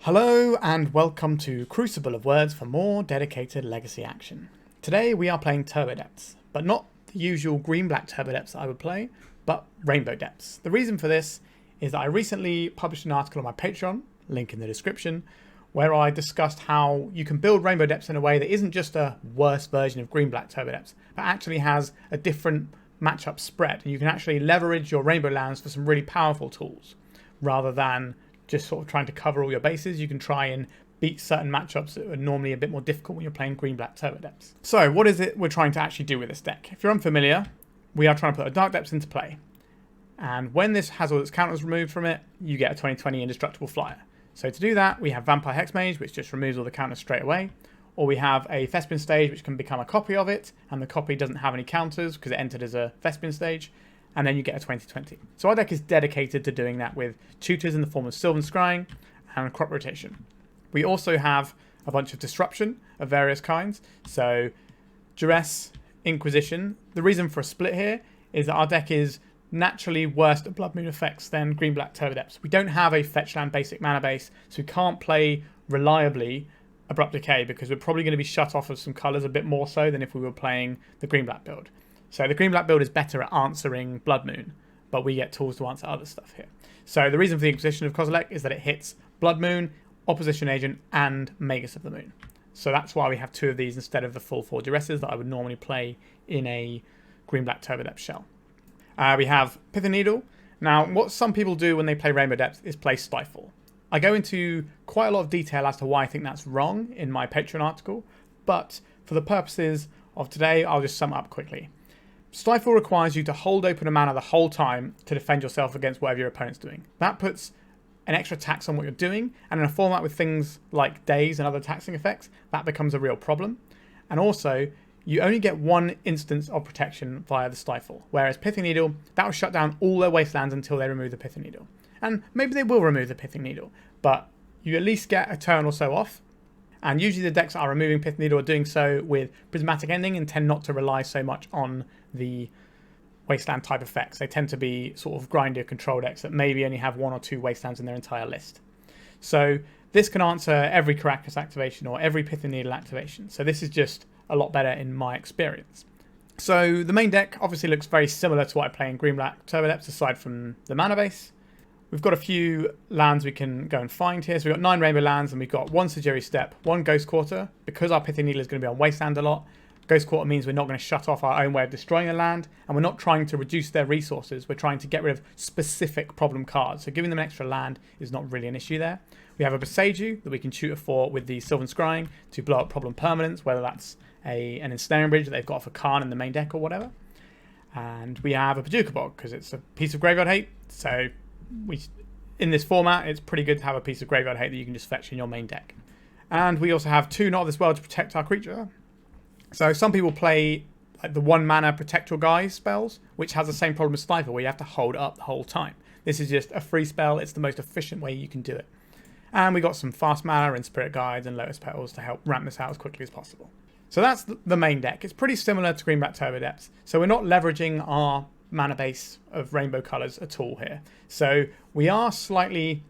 Hello and welcome to Crucible of Words for more dedicated legacy action. Today we are playing Turbodepths, but not the usual green-black Turbodepths that I would play, but Rainbow Depths. The reason for this is that I recently published an article on my Patreon, link in the description, where I discussed how you can build Rainbow Depths in a way that isn't just a worse version of green-black Turbodepths, but actually has a different matchup spread, and you can actually leverage your Rainbow lands for some really powerful tools, rather than just sort of trying to cover all your bases. You can try and beat certain matchups that are normally a bit more difficult when you're playing green-black Turbodepths. So what is it we're trying to actually do with this deck? If you're unfamiliar, we are trying to put a Dark Depths into play. And when this has all its counters removed from it, you get a 20/20 indestructible flyer. So to do that, we have Vampire Hexmage, which just removes all the counters straight away. Or we have a Thespian stage, which can become a copy of it, and the copy doesn't have any counters because it entered as a Thespian stage. And then you get a 20/20. So our deck is dedicated to doing that with tutors in the form of Sylvan Scrying and crop rotation. We also have a bunch of disruption of various kinds. So Duress, Inquisition. The reason for a split here is that our deck is naturally worse at Blood Moon effects than green-black Turbodepths. We don't have a fetch land basic mana base, so we can't play reliably Abrupt Decay because we're probably going to be shut off of some colours a bit more so than if we were playing the green-black build. So the green-black build is better at answering Blood Moon, but we get tools to answer other stuff here. So the reason for the Inquisition of Kozilek is that it hits Blood Moon, Opposition Agent, and Magus of the Moon. So that's why we have two of these instead of the full 4 Duresses that I would normally play in a green-black Turbodepth shell. We have Pithing Needle. Now, what some people do when they play Rainbow Depths is play Stifle. I go into quite a lot of detail as to why I think that's wrong in my Patreon article, but for the purposes of today, I'll just sum it up quickly. Stifle requires you to hold open a mana the whole time to defend yourself against whatever your opponent's doing. That puts an extra tax on what you're doing, and in a format with things like daze and other taxing effects, that becomes a real problem. And also, you only get one instance of protection via the Stifle, whereas Pithing Needle, that will shut down all their wastelands until they remove the Pithing Needle. And maybe they will remove the Pithing Needle, but you at least get a turn or so off. And usually the decks that are removing Pithing Needle are doing so with Prismatic Ending and tend not to rely so much on the Wasteland type effects. They tend to be sort of grindier control decks that maybe only have 1 or 2 Wastelands in their entire list. So this can answer every Caracas activation or every Pithing Needle activation. So this is just a lot better in my experience. So the main deck obviously looks very similar to what I play in green-black Turbodepths aside from the mana base. We've got a few lands we can go and find here. So we've got 9 Rainbow lands and we've got 1 Sejiri Steppe, 1 Ghost Quarter. Because our Pithing Needle is going to be on Wasteland a lot, Ghost Quarter means we're not going to shut off our own way of destroying a land, and we're not trying to reduce their resources. We're trying to get rid of specific problem cards. So giving them an extra land is not really an issue there. We have a Boseiju that we can tutor for with the Sylvan Scrying to blow up problem permanents, whether that's an Ensnaring Bridge that they've got for Khan in the main deck or whatever. And we have a Bojuka Bog because it's a piece of Graveyard Hate. So in this format, it's pretty good to have a piece of Graveyard Hate that you can just fetch in your main deck. And we also have 2 Not of This World to protect our creature. So some people play like the 1 mana Protect Your Guys spells, which has the same problem as Stifle, where you have to hold up the whole time. This is just a free spell. It's the most efficient way you can do it. And we got some fast mana and Spirit Guides and Lotus Petals to help ramp this out as quickly as possible. So that's the main deck. It's pretty similar to green-black Turbodepths. So we're not leveraging our mana base of rainbow colours at all here. So we are slightly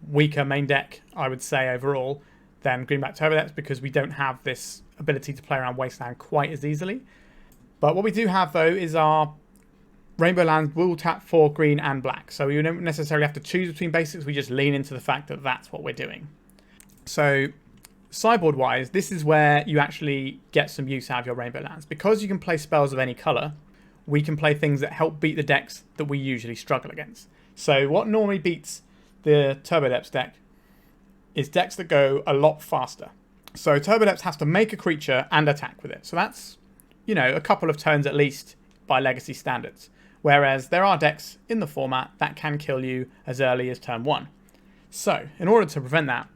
weaker main deck, I would say, overall, than green-black Turbodepths because we don't have this ability to play around Wasteland quite as easily. But what we do have, though, is our rainbow lands will tap for green and black. So we don't necessarily have to choose between basics. We just lean into the fact that that's what we're doing. So sideboard-wise, this is where you actually get some use out of your rainbow lands. Because you can play spells of any colour, we can play things that help beat the decks that we usually struggle against. So what normally beats the Turbodepths deck is decks that go a lot faster. So Turbodepths has to make a creature and attack with it. So that's, a couple of turns at least by legacy standards. Whereas there are decks in the format that can kill you as early as turn 1. So in order to prevent that,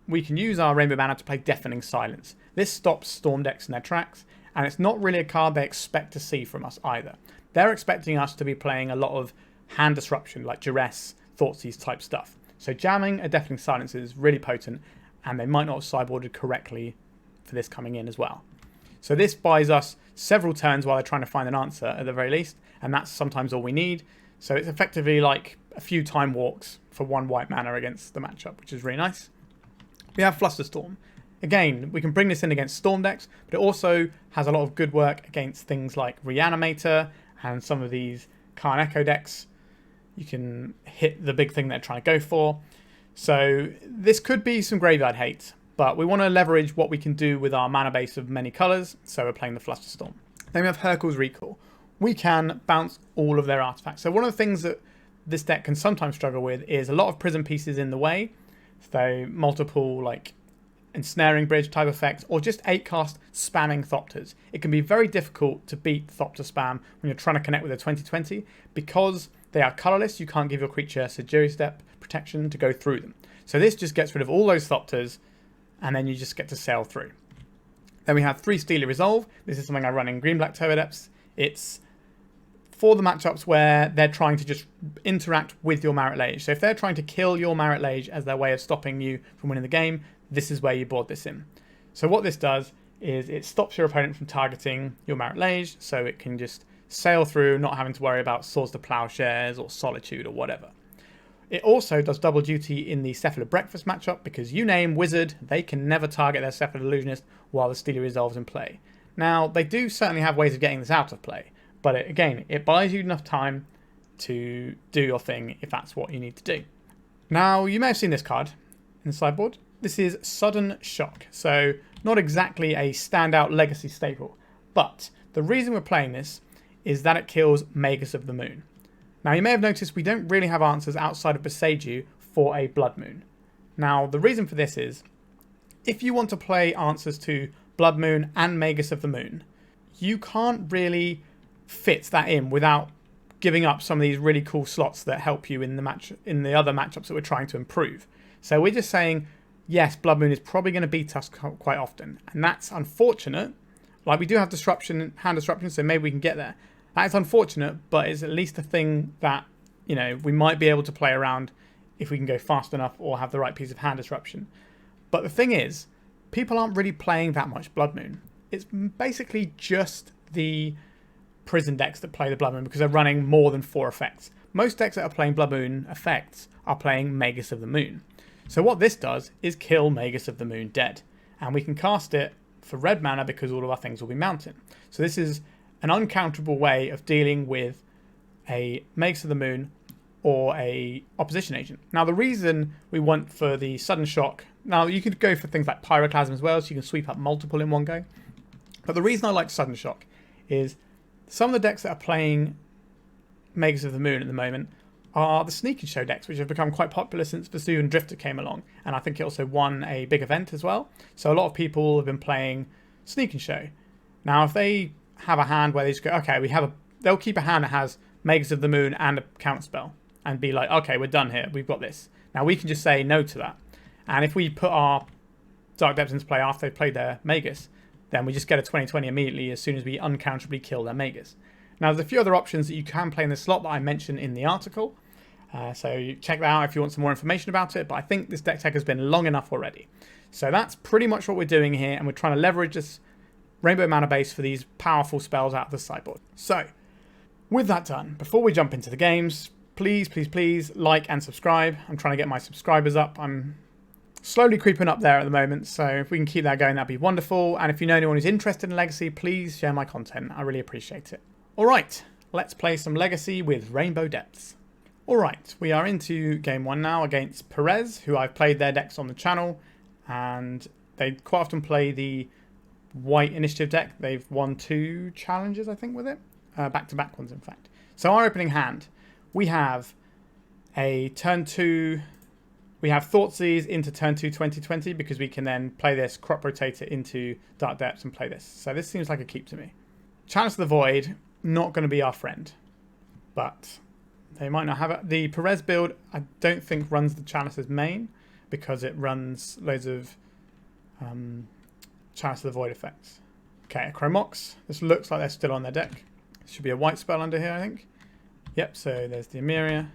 we can use our Rainbow Mana to play Deafening Silence. This stops Storm decks in their tracks, and it's not really a card they expect to see from us either. They're expecting us to be playing a lot of hand disruption, like Duress, Thoughtseize type stuff. So jamming a Deafening Silence is really potent, and they might not have sideboarded correctly for this coming in as well. So this buys us several turns while they're trying to find an answer at the very least, and that's sometimes all we need. So it's effectively like a few time walks for 1 white mana against the matchup, which is really nice. We have Flusterstorm. Again, we can bring this in against Storm decks, but it also has a lot of good work against things like Reanimator and some of these Karn Echo decks. You can hit the big thing they're trying to go for. So this could be some graveyard hate, but we want to leverage what we can do with our mana base of many colours, so we're playing the Flusterstorm. Then we have Hurkyl's Recall. We can bounce all of their artifacts. So one of the things that this deck can sometimes struggle with is a lot of prison pieces in the way, so multiple like ensnaring bridge type effects, or just 8-cast spamming Thopters. It can be very difficult to beat Thopter spam when you're trying to connect with a 2020, because they are colourless. You can't give your creature Sejiri Steppe protection to go through them. So this just gets rid of all those Thopters, and then you just get to sail through. Then we have 3 Steely Resolve. This is something I run in Green-Black Turbodepths. It's for the matchups where they're trying to just interact with your Marit Lage. So if they're trying to kill your Marit Lage as their way of stopping you from winning the game, this is where you board this in. So what this does is it stops your opponent from targeting your Marit Lage, so it can just sail through, not having to worry about Swords to Plowshares or Solitude or whatever. It also does double duty in the Cephalid Breakfast matchup, because you name Wizard, they can never target their Cephalid Illusionist while the Steely Resolve's in play. Now, they do certainly have ways of getting this out of play, but again, it buys you enough time to do your thing if that's what you need to do. Now, you may have seen this card in the sideboard. This is Sudden Shock, so not exactly a standout legacy staple, but the reason we're playing this is that it kills Magus of the Moon. Now, you may have noticed we don't really have answers outside of Boseiju for a Blood Moon. Now, the reason for this is, if you want to play answers to Blood Moon and Magus of the Moon, you can't really fit that in without giving up some of these really cool slots that help you in the other matchups that we're trying to improve. So we're just saying, yes, Blood Moon is probably going to beat us quite often, and that's unfortunate. Like, we do have disruption, hand disruption, so maybe we can get there. That is unfortunate, but it's at least a thing that, you know, we might be able to play around if we can go fast enough or have the right piece of hand disruption. But the thing is, people aren't really playing that much Blood Moon. It's basically just the prison decks that play the Blood Moon, because they're running more than 4 effects. Most decks that are playing Blood Moon effects are playing Magus of the Moon. So what this does is kill Magus of the Moon dead. And we can cast it for red mana because all of our things will be mountain. So this is an uncounterable way of dealing with a Magus of the Moon or a opposition agent. Now, the reason we want for the Sudden Shock, now you could go for things like Pyroclasm as well, so you can sweep up multiple in one go. But the reason I like Sudden Shock is some of the decks that are playing Magus of the Moon at the moment are the Sneak and Show decks, which have become quite popular since Vesuvian Drifter came along. And I think it also won a big event as well. So a lot of people have been playing Sneak and Show. Now, if they have a hand where they just go, okay, they'll keep a hand that has Magus of the Moon and a counterspell and be like, okay, we're done here, we've got this. Now we can just say no to that. And if we put our Dark Depths into play after they've played their Magus, then we just get a 20/20 immediately as soon as we uncounterably kill their Magus. Now, there's a few other options that you can play in this slot that I mentioned in the article. So you check that out if you want some more information about it. But I think this deck tech has been long enough already. So that's pretty much what we're doing here. And we're trying to leverage this Rainbow Mana base for these powerful spells out of the sideboard. So, with that done, before we jump into the games, please like and subscribe. I'm trying to get my subscribers up. I'm slowly creeping up there at the moment, so if we can keep that going, that'd be wonderful. And if you know anyone who's interested in Legacy, please share my content. I really appreciate it. Alright, let's play some Legacy with Rainbow Depths. Alright, we are into game 1 now against Perez, who I've played their decks on the channel, and they quite often play the White Initiative deck. They've won 2 challenges, I think, with it. Back-to-back ones, in fact. So our opening hand, we have a turn 2... We have Thoughtseize into turn 2 2020, because we can then play this, crop rotate it into Dark Depths and play this. So this seems like a keep to me. Chalice of the Void, not going to be our friend. But they might not have it. The Perez build, I don't think runs the Chalice's main, because it runs loads of Chalice of the Void effects. Okay, a Chromox. This looks like they're still on their deck. Should be a white spell under here, I think. Yep, so there's the Emeria.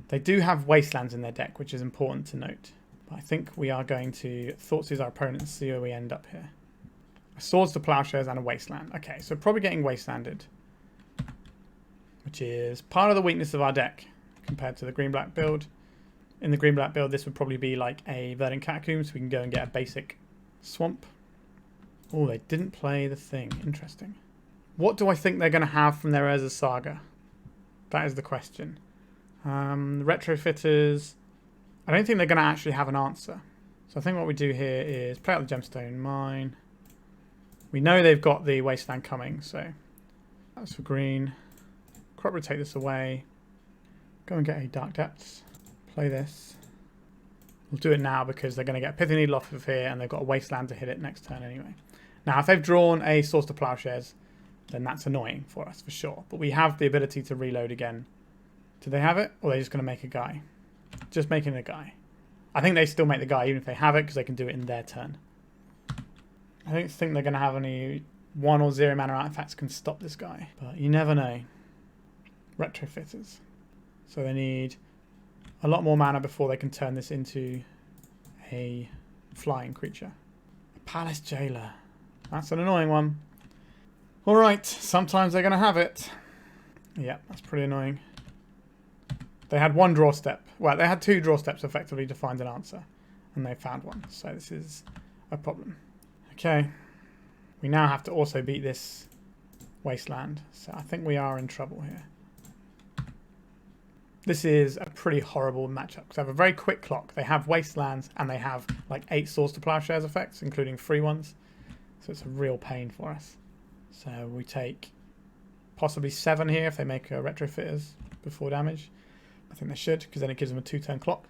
They do have Wastelands in their deck, which is important to note. But I think we are going to Thoughtseize our opponent and see where we end up here. A Swords to Plowshares and a Wasteland. Okay, so probably getting Wastelanded, which is part of the weakness of our deck compared to the green-black build. In the green-black build, this would probably be like a Verdant Catacomb, so we can go and get a basic swamp. Oh, they didn't play the thing. Interesting. What do I think they're going to have from their Urza Saga? That is the question. Retrofitters. I don't think they're going to actually have an answer. So I think what we do here is play out the Gemstone Mine. We know they've got the Wasteland coming, so that's for green. Crop rotate this away. Go and get a Dark Depths. Play this. We'll do it now because they're going to get a Pithing Needle off of here and they've got a Wasteland to hit it next turn anyway. Now, if they've drawn a Source to Plowshares, then that's annoying for us for sure. But we have the ability to reload again. Do they have it? Or are they just going to make a guy? Just making a guy. I think they still make the guy even if they have it because they can do it in their turn. I don't think they're going to have any 1 or 0 mana artifacts can stop this guy. But you never know. Retrofitters. So they need a lot more mana before they can turn this into a flying creature. A Palace Jailer. That's an annoying one. Alright, sometimes they're going to have it. Yeah, that's pretty annoying. They had 1 draw step. Well, they had 2 draw steps effectively to find an answer. And they found one. So this is a problem. Okay. We now have to also beat this Wasteland. So I think we are in trouble here. This is a pretty horrible matchup because they have a very quick clock. They have Wastelands and they have like 8 Source to Plowshares effects, including free ones. So it's a real pain for us. So we take possibly 7 here if they make Retrofitters before damage. I think they should because then it gives them a 2-turn clock.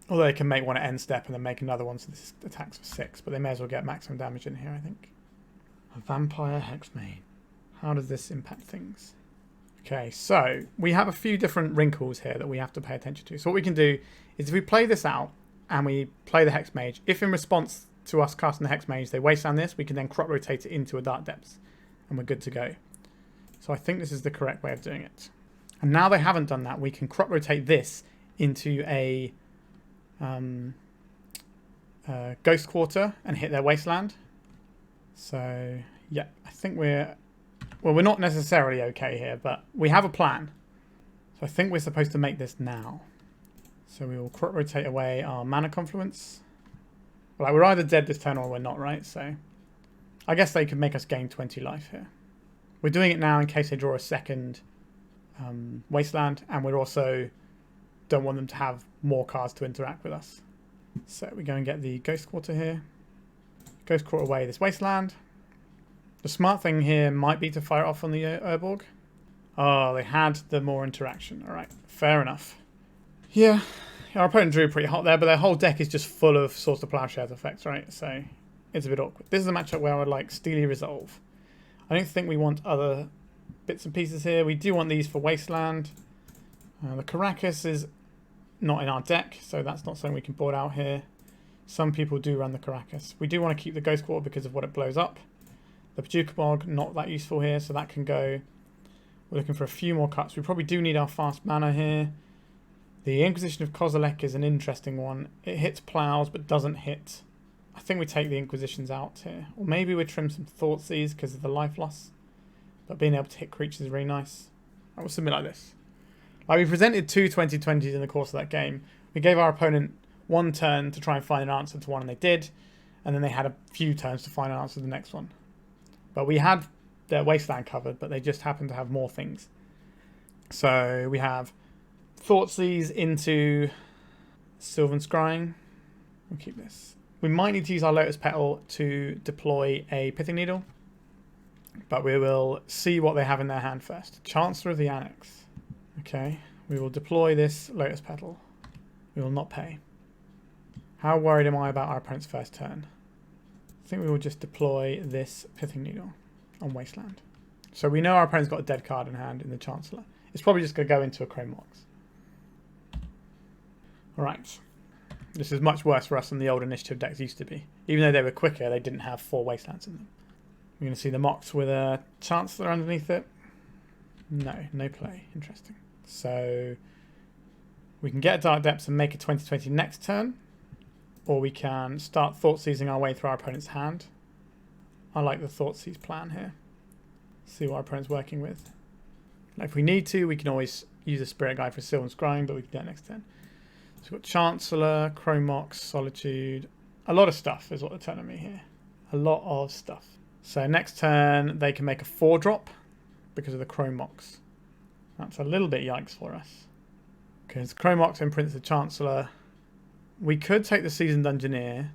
Although they can make one at end step and then make another one so this attacks for 6. But they may as well get maximum damage in here, I think. A Vampire Hexmage. How does this impact things? Okay, so we have a few different wrinkles here that we have to pay attention to. So what we can do is if we play this out and we play the Hexmage, if in response to us casting the Hexmage they wasteland this, we can then crop rotate it into a Dark Depths and we're good to go. So I think this is the correct way of doing it. And now they haven't done that, we can crop rotate this into a Ghost Quarter and hit their Wasteland. So yeah, I think we're not necessarily okay here, but we have a plan. So I think we're supposed to make this now. So we will crop rotate away our Mana Confluence. Well, we're either dead this turn or we're not, right? So I guess they could make us gain 20 life here. We're doing it now in case they draw a second Wasteland, and we also don't want them to have more cards to interact with us. So we go and get the Ghost Quarter here. Ghost Quarter away this Wasteland. The smart thing here might be to fire it off on the Urborg. Oh, they had the more interaction. Alright, fair enough. Yeah, our opponent drew pretty hot there, but their whole deck is just full of Source to Plowshares effects, right? So it's a bit awkward. This is a matchup where I would like Steely Resolve. I don't think we want other bits and pieces here. We do want these for Wasteland. The Caracas is not in our deck, so that's not something we can board out here. Some people do run the Caracas. We do want to keep the Ghost Quarter because of what it blows up. The Bojuka Bog, not that useful here, so that can go. We're looking for a few more cuts. We probably do need our fast mana here. The Inquisition of Kozilek is an interesting one. It hits plows, but doesn't hit. I think we take the Inquisitions out here. Or maybe we trim some Thoughtseize because of the life loss. But being able to hit creatures is really nice. I will submit like this. Like we presented 2 2020s in the course of that game. We gave our opponent 1 turn to try and find an answer to one, and they did. And then they had a few turns to find an answer to the next one. But we had their Wasteland covered, but they just happened to have more things. So we have Thoughtseize into Sylvan Scrying. We'll keep this. We might need to use our Lotus Petal to deploy a Pithing Needle. But we will see what they have in their hand first. Chancellor of the Annex. Okay, we will deploy this Lotus Petal. We will not pay. How worried am I about our opponent's first turn? I think we will just deploy this Pithing Needle on Wasteland. So we know our opponent's got a dead card in hand in the Chancellor. It's probably just going to go into a Chrome Mox. Alright. This is much worse for us than the old initiative decks used to be. Even though they were quicker, they didn't have 4 Wastelands in them. We're going to see the Mox with a Chancellor underneath it. No play. Interesting. So we can get a Dark Depths and make a 2020 next turn. Or we can start Thoughtseizing our way through our opponent's hand. I like the Thoughtseize plan here. See what our opponent's working with. Now, if we need to, we can always use a Spirit Guide for Sylvan Scrying, but we can do that next turn. So we've got Chancellor, Chromox, Solitude. A lot of stuff is what they're telling me here. A lot of stuff. So next turn they can make a 4-drop because of the Chromox. That's a little bit yikes for us. Because Chromox imprints the Chancellor. We could take the Seasoned Dungeoneer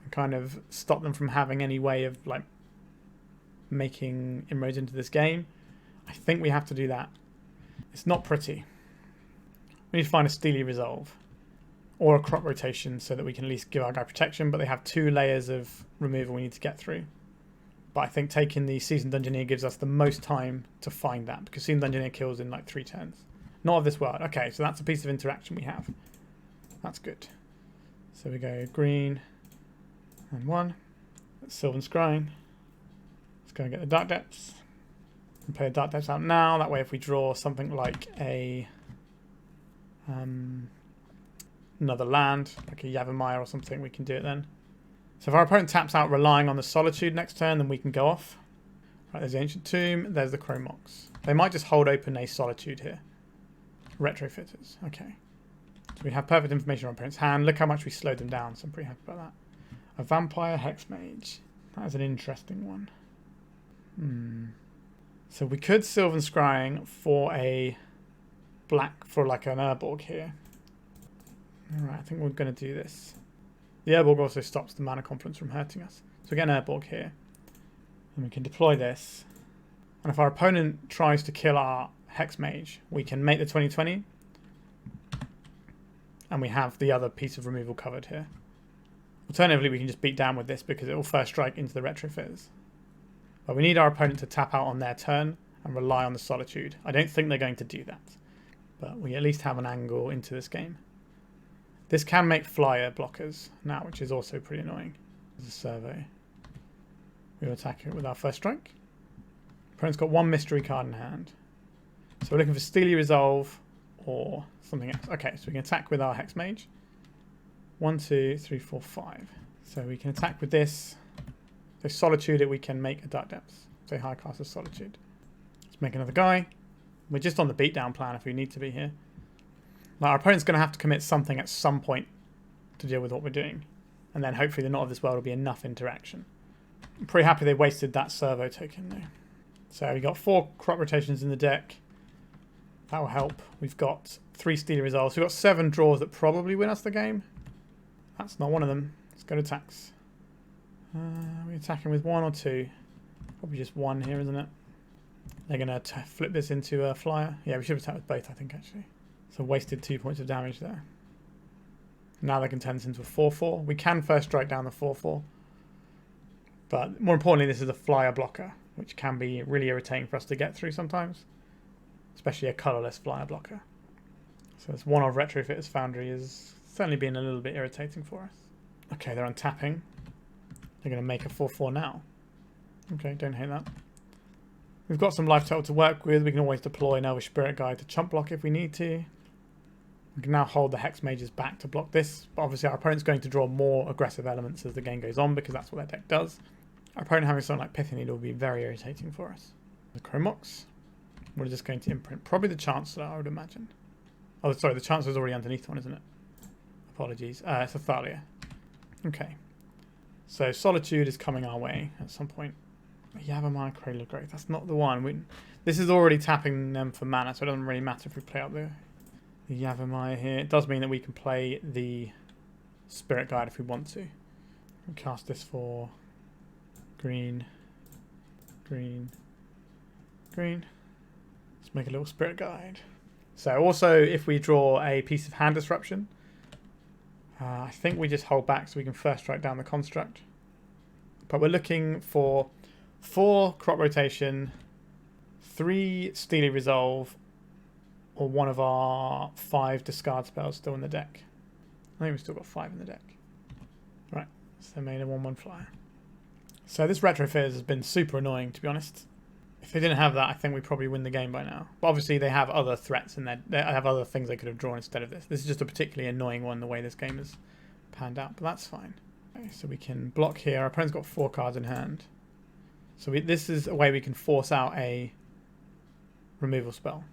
and kind of stop them from having any way of like making inroads into this game. I think we have to do that. It's not pretty. We need to find a Steely Resolve or a crop rotation so that we can at least give our guy protection, but they have 2 layers of removal we need to get through. But I think taking the Seasoned Dungeoneer gives us the most time to find that, because Seasoned Dungeoneer kills in like 3 turns. Not of this world. Okay, so that's a piece of interaction we have. That's good. So we go green and 1. That's Sylvan Scrying. Let's go and get the Dark Depths. And play the Dark Depths out now. That way if we draw something like a another land, like a Yavimaya or something, we can do it then. So if our opponent taps out relying on the Solitude next turn, then we can go off. Right, there's the Ancient Tomb, there's the Chromox. They might just hold open a Solitude here. Retrofitters, okay. So we have perfect information on our opponent's hand. Look how much we slowed them down, so I'm pretty happy about that. A Vampire Hexmage. That is an interesting one. So we could Sylvan Scrying for a black, for like an Urborg here. Alright, I think we're going to do this. The Urborg also stops the Mana Confluence from hurting us. So we get an Urborg here. And we can deploy this. And if our opponent tries to kill our Hexmage, we can make the 20/20. And we have the other piece of removal covered here. Alternatively, we can just beat down with this because it will first strike into the Retrofitters. But we need our opponent to tap out on their turn and rely on the Solitude. I don't think they're going to do that. But we at least have an angle into this game. This can make flyer blockers now, which is also pretty annoying. There's a survey. We'll attack it with our first strike. Opponent's got 1 mystery card in hand. So we're looking for Steely Resolve or something else. Okay, so we can attack with our Hexmage. 1, 2, 3, 4, 5. So we can attack with this. So Solitude it, we can make a Dark Depths. So high cast of Solitude. Let's make another guy. We're just on the beatdown plan if we need to be here. Like, our opponent's going to have to commit something at some point to deal with what we're doing. And then hopefully the Not of This World will be enough interaction. I'm pretty happy they wasted that servo token though. So we got 4 crop rotations in the deck. That will help. We've got 3 Steely Resolves. We've got 7 draws that probably win us the game. That's not one of them. Let's go to attacks. We're attacking with 1 or 2. Probably just 1 here, isn't it? They're going to flip this into a flyer. Yeah, we should have attacked with both, I think, actually. So wasted 2 points of damage there. Now they can turn this into a 4/4. We can first strike down the 4/4. But more importantly, this is a flyer blocker, which can be really irritating for us to get through sometimes. Especially a colourless flyer blocker. So this 1 of Retrofitters Foundry is certainly been a little bit irritating for us. Okay, they're untapping. They're going to make a 4/4 now. Okay, don't hate that. We've got some life total to work with. We can always deploy an Elvish Spirit Guide to chump block if we need to. We can now hold the Hexmages back to block this. But obviously our opponent's going to draw more aggressive elements as the game goes on because that's what their deck does. Our opponent having something like Pithing Needle will be very irritating for us. The Chromox. We're just going to imprint. Probably the Chancellor, I would imagine. Oh, sorry, the Chancellor's already underneath one, isn't it? Apologies. It's a Thalia. Okay. So Solitude is coming our way at some point. Yavimaya, Cradle of Growth. That's not the one. This is already tapping them for mana, so it doesn't really matter if we play out the Yavimaya here. It does mean that we can play the Spirit Guide if we want to. We'll cast this for green, green, green. Let's make a little Spirit Guide. So also, if we draw a piece of hand disruption, I think we just hold back so we can first strike down the construct. But we're looking for 4 crop rotation, 3 Steely Resolve, or one of our 5 discard spells still in the deck. I think we've still got 5 in the deck. Right, so made a 1/1 flyer. So this Retrofitters has been super annoying, to be honest. If they didn't have that, I think we probably win the game by now. But obviously they have other threats in there. They have other things they could have drawn instead of this. This is just a particularly annoying one, the way this game is panned out. But that's fine. Okay, so we can block here. Our opponent's got 4 cards in hand. So this is a way we can force out a removal spell.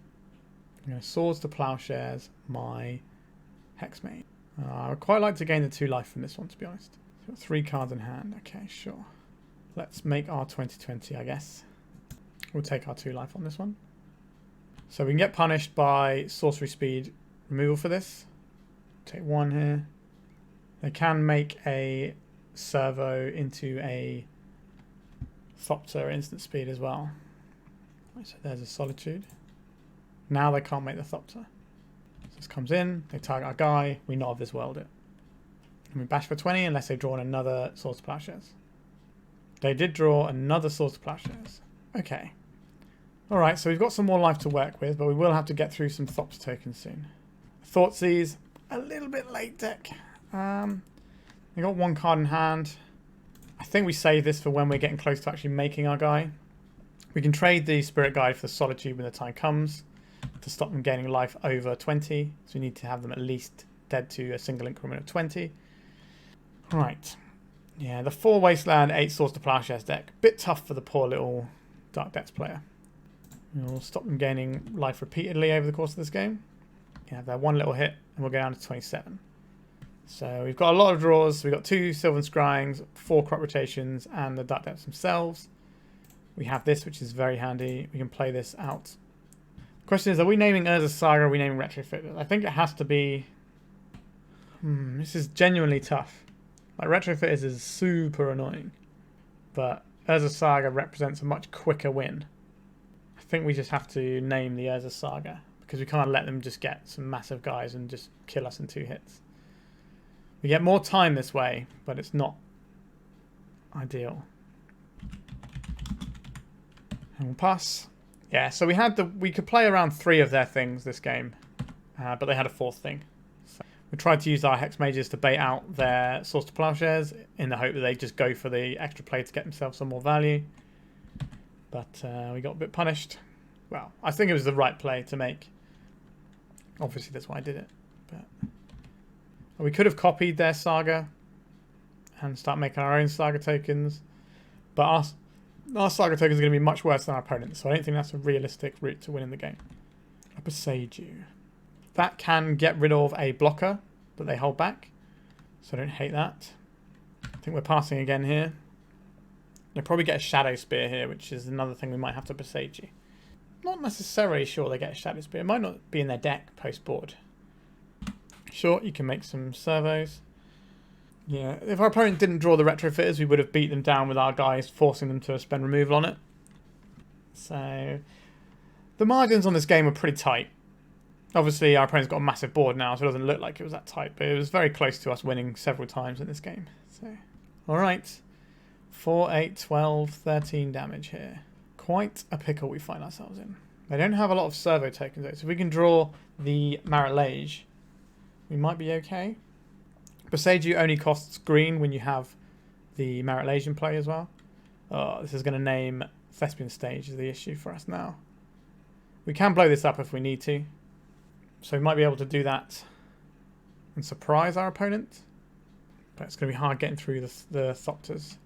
I'm going to Swords to Plowshares my Hexmage. I would quite like to gain the 2 life from this one, to be honest. Got 3 cards in hand. Okay, sure. Let's make our 2020, I guess. We'll take our 2 life on this one. So we can get punished by sorcery speed removal for this. Take 1 here. They can make a servo into a Thopter instant speed as well. Right, so there's a Solitude. Now they can't make the Thopter. So this comes in, they target our guy, we not of this world it. And we bash for 20 unless they've drawn another Swords to Plowshares. They did draw another Swords to Plowshares. Okay. Alright, so we've got some more life to work with, but we will have to get through some Thopter tokens soon. Thoughtseize, a little bit late deck. They got 1 card in hand. I think we save this for when we're getting close to actually making our guy. We can trade the Spirit Guide for the Solitude when the time comes to stop them gaining life over 20. So we need to have them at least dead to a single increment of 20. Right. Yeah, the 4 Wasteland, 8 Swords to Plowshares deck. Bit tough for the poor little Dark Depths player. We'll stop them gaining life repeatedly over the course of this game. You can have that 1 little hit and we'll go down to 27. So we've got a lot of draws. We've got 2 Sylvan Scryings, 4 Crop Rotations, and the Dark Depths themselves. We have this, which is very handy. We can play this out. The question is, are we naming Urza's Saga or are we naming Retrofit? I think it has to be... this is genuinely tough. Like, Retrofit is super annoying. But Urza's Saga represents a much quicker win. I think we just have to name the Urza's Saga, because we can't let them just get some massive guys and just kill us in 2 hits. We get more time this way, but it's not ideal. And we'll pass. Yeah, so we could play around 3 of their things this game, but they had a 4th thing. So we tried to use our Hex Mages to bait out their Swords to Plowshares in the hope that they just go for the extra play to get themselves some more value. But we got a bit punished. Well, I think it was the right play to make. Obviously, that's why I did it. But we could have copied their Saga and start making our own Saga tokens. But our Saga tokens are going to be much worse than our opponents, so I don't think that's a realistic route to winning the game. A Boseiju. That can get rid of a blocker that they hold back, so I don't hate that. I think we're passing again here. They'll probably get a Shadow Spear here, which is another thing we might have to Boseiju. Not necessarily sure they get a Shadow Spear. It might not be in their deck post-board. Sure, you can make some servos. Yeah, if our opponent didn't draw the Retrofitters, we would have beat them down with our guys, forcing them to spend removal on it. So, the margins on this game are pretty tight. Obviously, our opponent's got a massive board now, so it doesn't look like it was that tight, but it was very close to us winning several times in this game. So, alright. 4, 8, 12, 13 damage here. Quite a pickle we find ourselves in. They don't have a lot of servo tokens though, so if we can draw the Marit we might be okay. Boseiju only costs green when you have the Marit in play as well. Oh, this is going to name Thespian Stage is the issue for us now. We can blow this up if we need to. So we might be able to do that and surprise our opponent. But it's going to be hard getting through the Thopters.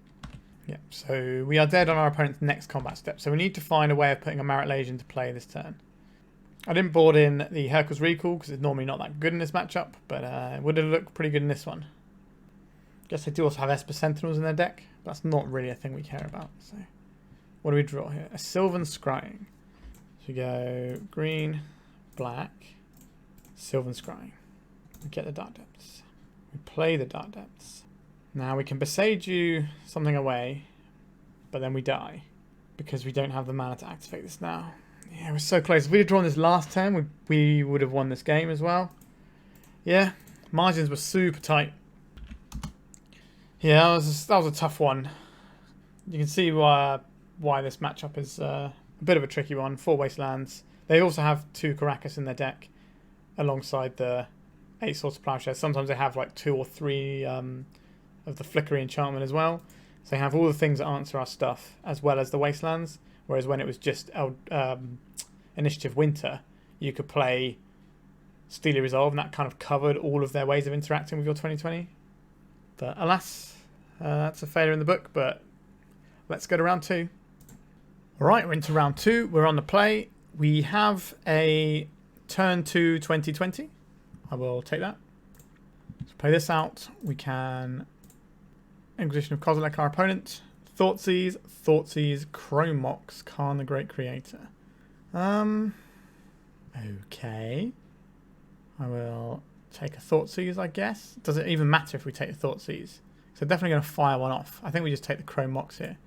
Yeah, so we are dead on our opponent's next combat step. So we need to find a way of putting a Marit into play this turn. I didn't board in the Hurkyl's Recall because it's normally not that good in this matchup, but it would have looked pretty good in this one. Guess they do also have Esper Sentinels in their deck, but that's not really a thing we care about. So, what do we draw here? A Sylvan Scrying. So we go green, black, Sylvan Scrying. We get the Dark Depths. We play the Dark Depths. Now we can Boseiju something away, but then we die because we don't have the mana to activate this now. Yeah, we're so close. If we had drawn this last turn, we would have won this game as well. Yeah, margins were super tight. Yeah, that was a tough one. You can see why this matchup is a bit of a tricky one. 4 Wastelands. They also have 2 Karakas in their deck alongside the 8 Swords to Plowshares. Sometimes they have like 2 or 3 of the Flickery Enchantment as well. So they have all the things that answer our stuff as well as the Wastelands. Whereas when it was just Initiative Winter, you could play Steely Resolve, and that kind of covered all of their ways of interacting with your 2020. But alas, that's a failure in the book, but let's go to round 2. Alright, we're into round 2. We're on the play. We have a turn 2 2020. I will take that. Let's play this out. We can Inquisition of Kozilek, our opponent. Thoughtseize, Chrome Mox, Khan the Great Creator. Okay. I will take a Thoughtseize, I guess. Does it even matter if we take a Thoughtseize? So definitely going to fire one off. I think we just take the Chrome Mox here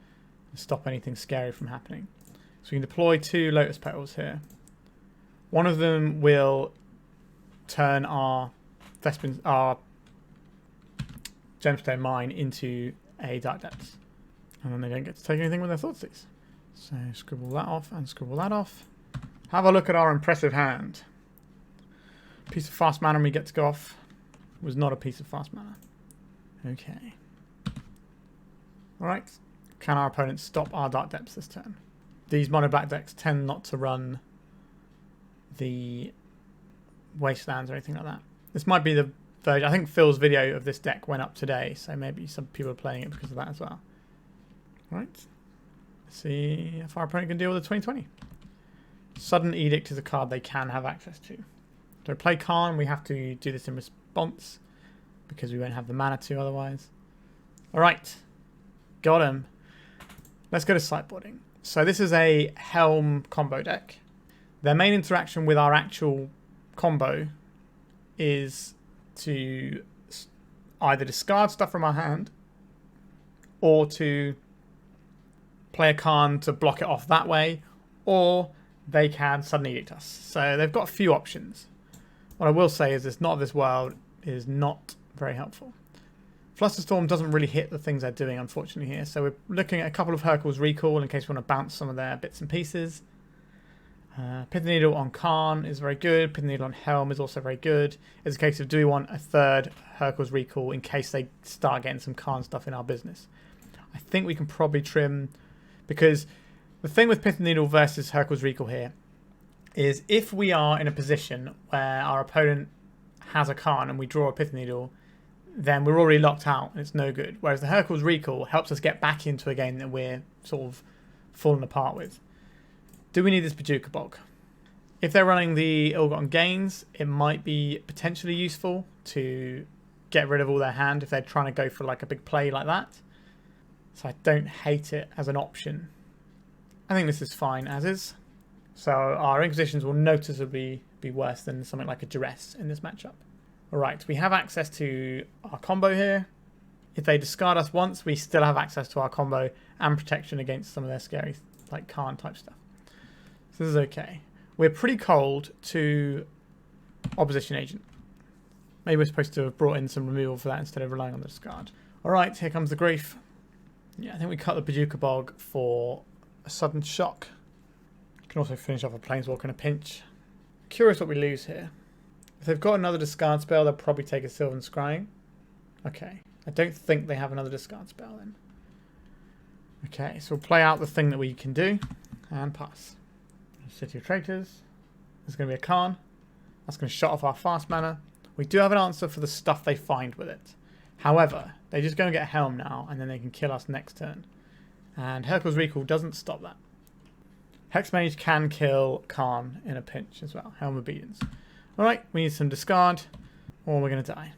and stop anything scary from happening. So we can deploy 2 Lotus Petals here. One of them will turn our Thespian, our Gemstone Mine into a Dark Depths. And then they don't get to take anything with their Thoughtseize. So scribble that off and scribble that off. Have a look at our impressive hand. Piece of fast mana we get to go off was not a piece of fast mana. Okay. Alright. Can our opponent stop our Dark Depths this turn? These mono black decks tend not to run the Wastelands or anything like that. This might be the version. I think Phil's video of this deck went up today, so maybe some people are playing it because of that as well. Right. Let's see if our opponent can deal with the 2020. Sudden Edict is a card they can have access to. So play Khan, we have to do this in response because we won't have the mana to otherwise. Alright. Got him. Let's go to sideboarding. So this is a Helm combo deck. Their main interaction with our actual combo is to either discard stuff from our hand or to play a Khan to block it off that way, or they can Sudden Edict us. So they've got a few options. What I will say is this Not of This World is not very helpful. Flusterstorm doesn't really hit the things they're doing, unfortunately, here. So we're looking at a couple of Hurkyl's Recall in case we want to bounce some of their bits and pieces. Pithing Needle on Khan is very good. Pithing Needle on Helm is also very good. It's a case of do we want a third Hurkyl's Recall in case they start getting some Khan stuff in our business. I think we can probably trim, because the thing with Pithing Needle versus Hurkyl's Recall here is if we are in a position where our opponent has a Khan and we draw a Pithing Needle, then we're already locked out and it's no good. Whereas the Hurkyl's Recall helps us get back into a game that we're sort of falling apart with. Do we need this Bojuka Bog? If they're running the Ill-Gotten Gains, it might be potentially useful to get rid of all their hand if they're trying to go for like a big play like that. So I don't hate it as an option. I think this is fine as is. So our Inquisitions will noticeably be worse than something like a Duress in this matchup. Alright, we have access to our combo here. If they discard us once, we still have access to our combo and protection against some of their scary, like Khan type stuff. So this is okay. We're pretty cold to Opposition Agent. Maybe we're supposed to have brought in some removal for that instead of relying on the discard. Alright, here comes the grief. Yeah, I think we cut the Bojuka Bog for a sudden shock. Can also finish off a Planeswalker in a pinch. Curious what we lose here. If they've got another discard spell, they'll probably take a Sylvan Scrying. Okay. I don't think they have another discard spell then. Okay, so we'll play out the thing that we can do and pass. City of Traitors. There's going to be a Khan. That's going to shut off our fast mana. We do have an answer for the stuff they find with it. However, they're just going to get Helm now and then they can kill us next turn. And Hurkyl's Recall doesn't stop that. Hexmage can kill Khan in a pinch as well. Helm Obedience. Alright, we need some discard or we're going to die.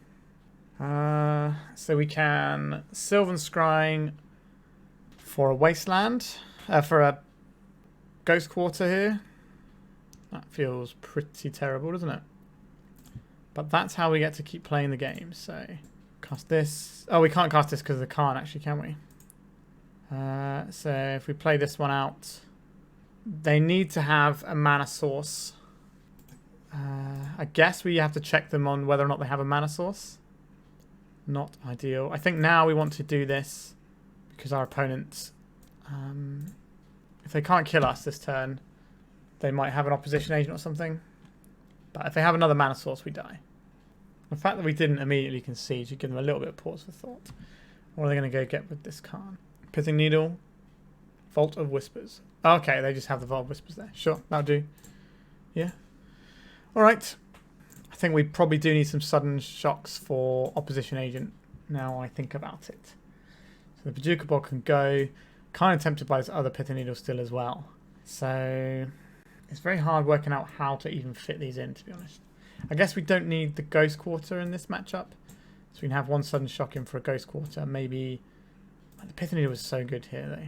So we can Sylvan Scrying for a Wasteland. For a Ghost Quarter here. That feels pretty terrible, doesn't it? But that's how we get to keep playing the game. So cast this. Oh, we can't cast this because of the Khan actually, can we? So if we play this one out, they need to have a mana source. I guess we have to check them on whether or not they have a mana source. Not ideal. I think now we want to do this because our opponents, if they can't kill us this turn, they might have an opposition agent or something. But if they have another mana source, we die. The fact that we didn't immediately concede should give them a little bit of pause for thought. What are they going to go get with this Khan? Pithing Needle, Vault of Whispers. Okay, they just have the Vault of Whispers there. Sure, that'll do. Yeah. Alright. I think we probably do need some sudden shocks for opposition agent now I think about it. So the Bojuka Bog can go. Kind of tempted by this other Pithing Needle still as well. So it's very hard working out how to even fit these in, to be honest. I guess we don't need the Ghost Quarter in this matchup So we can have one sudden shock in for a Ghost Quarter. Maybe the Pithing Needle was so good here though.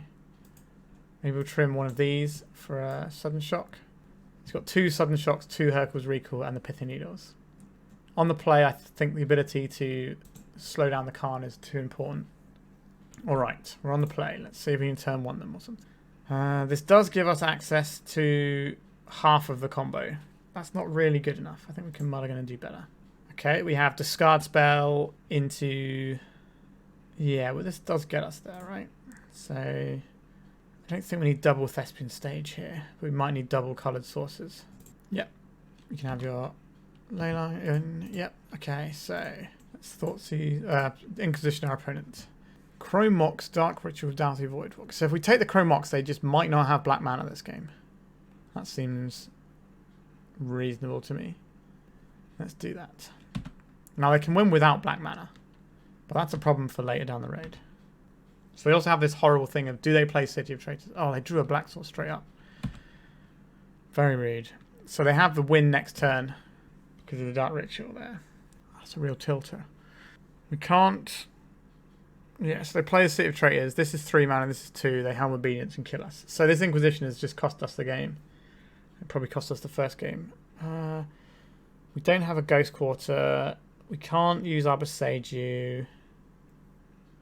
Maybe we'll trim one of these for a sudden shock. He's got 2 sudden shocks, 2 Hurkyls recall, and the Pithing Needles. On the play, I think the ability to slow down the Khan is too important. Alright, we're on the play. Let's see if we can turn 1 them or something. This does give us access to half of the combo. That's not really good enough. I think we can mulligan and do better. Okay, we have discard spell into... Yeah, well this does get us there, right? So... I don't think we need double Thespian stage here. But we might need double coloured sources. Yep. You can have your leyline in. Yep. Okay, so... Let's Thoughtseize... Inquisition our opponent. Chrome Mox, Dark Ritual, Doughty Voidwalk. So if we take the Chrome Mox, they just might not have black mana this game. That seems reasonable to me. Let's do that. Now they can win without black mana, but that's a problem for later down the road. So they also have this horrible thing of, do they play City of Traitors? Oh, they drew a black sword straight up. Very rude. So they have the win next turn because of the Dark Ritual there. That's a real tilter. We can't... Yeah, so they play the City of Traitors. This is 3 mana, this is 2. They Helm Obedience and kill us. So this Inquisition has just cost us the game. It probably cost us the first game. We don't have a Ghost Quarter. We can't use our Boseiju.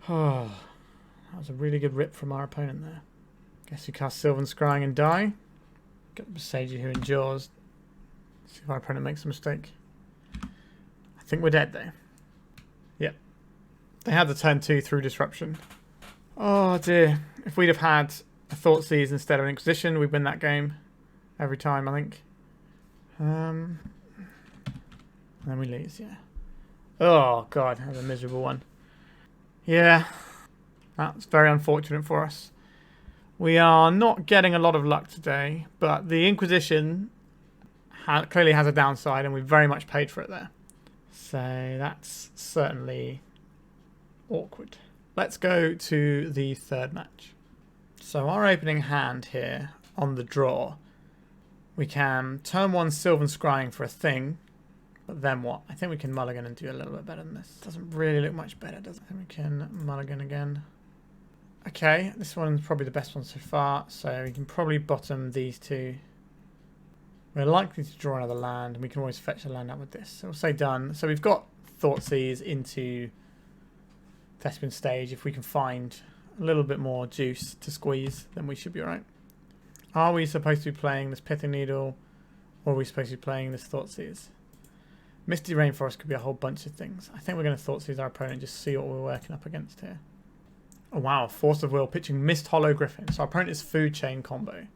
Oh, that was a really good rip from our opponent there. Guess we cast Sylvan Scrying and die. Get the Boseiju who endures. See if our opponent makes a mistake. I think we're dead though. Yep. They had the turn 2 through Disruption. Oh dear. If we'd have had a Thoughtseize instead of an Inquisition, we'd win that game. Every time, I think. And then we lose, yeah. Oh, God, that was a miserable one. Yeah, that's very unfortunate for us. We are not getting a lot of luck today, but the Inquisition clearly has a downside, and we very much paid for it there. So that's certainly awkward. Let's go to the third match. So our opening hand here on the draw, we can turn 1 Sylvan Scrying for a thing, but then what? I think we can mulligan and do a little bit better than this. Doesn't really look much better, does it? I think we can mulligan again. Okay, this one's probably the best one so far, so we can probably bottom these 2. We're likely to draw another land, and we can always fetch a land out with this. So we'll say done. So we've got Thoughtseize into Thespian stage. If we can find a little bit more juice to squeeze, then we should be alright. Are we supposed to be playing this Pithing Needle, or are we supposed to be playing this Thoughtseize? Misty Rainforest could be a whole bunch of things. I think we're going to Thoughtseize our opponent and just see what we're working up against here. Oh wow, Force of Will pitching Mist Hollow Griffin. So our opponent is Food Chain combo.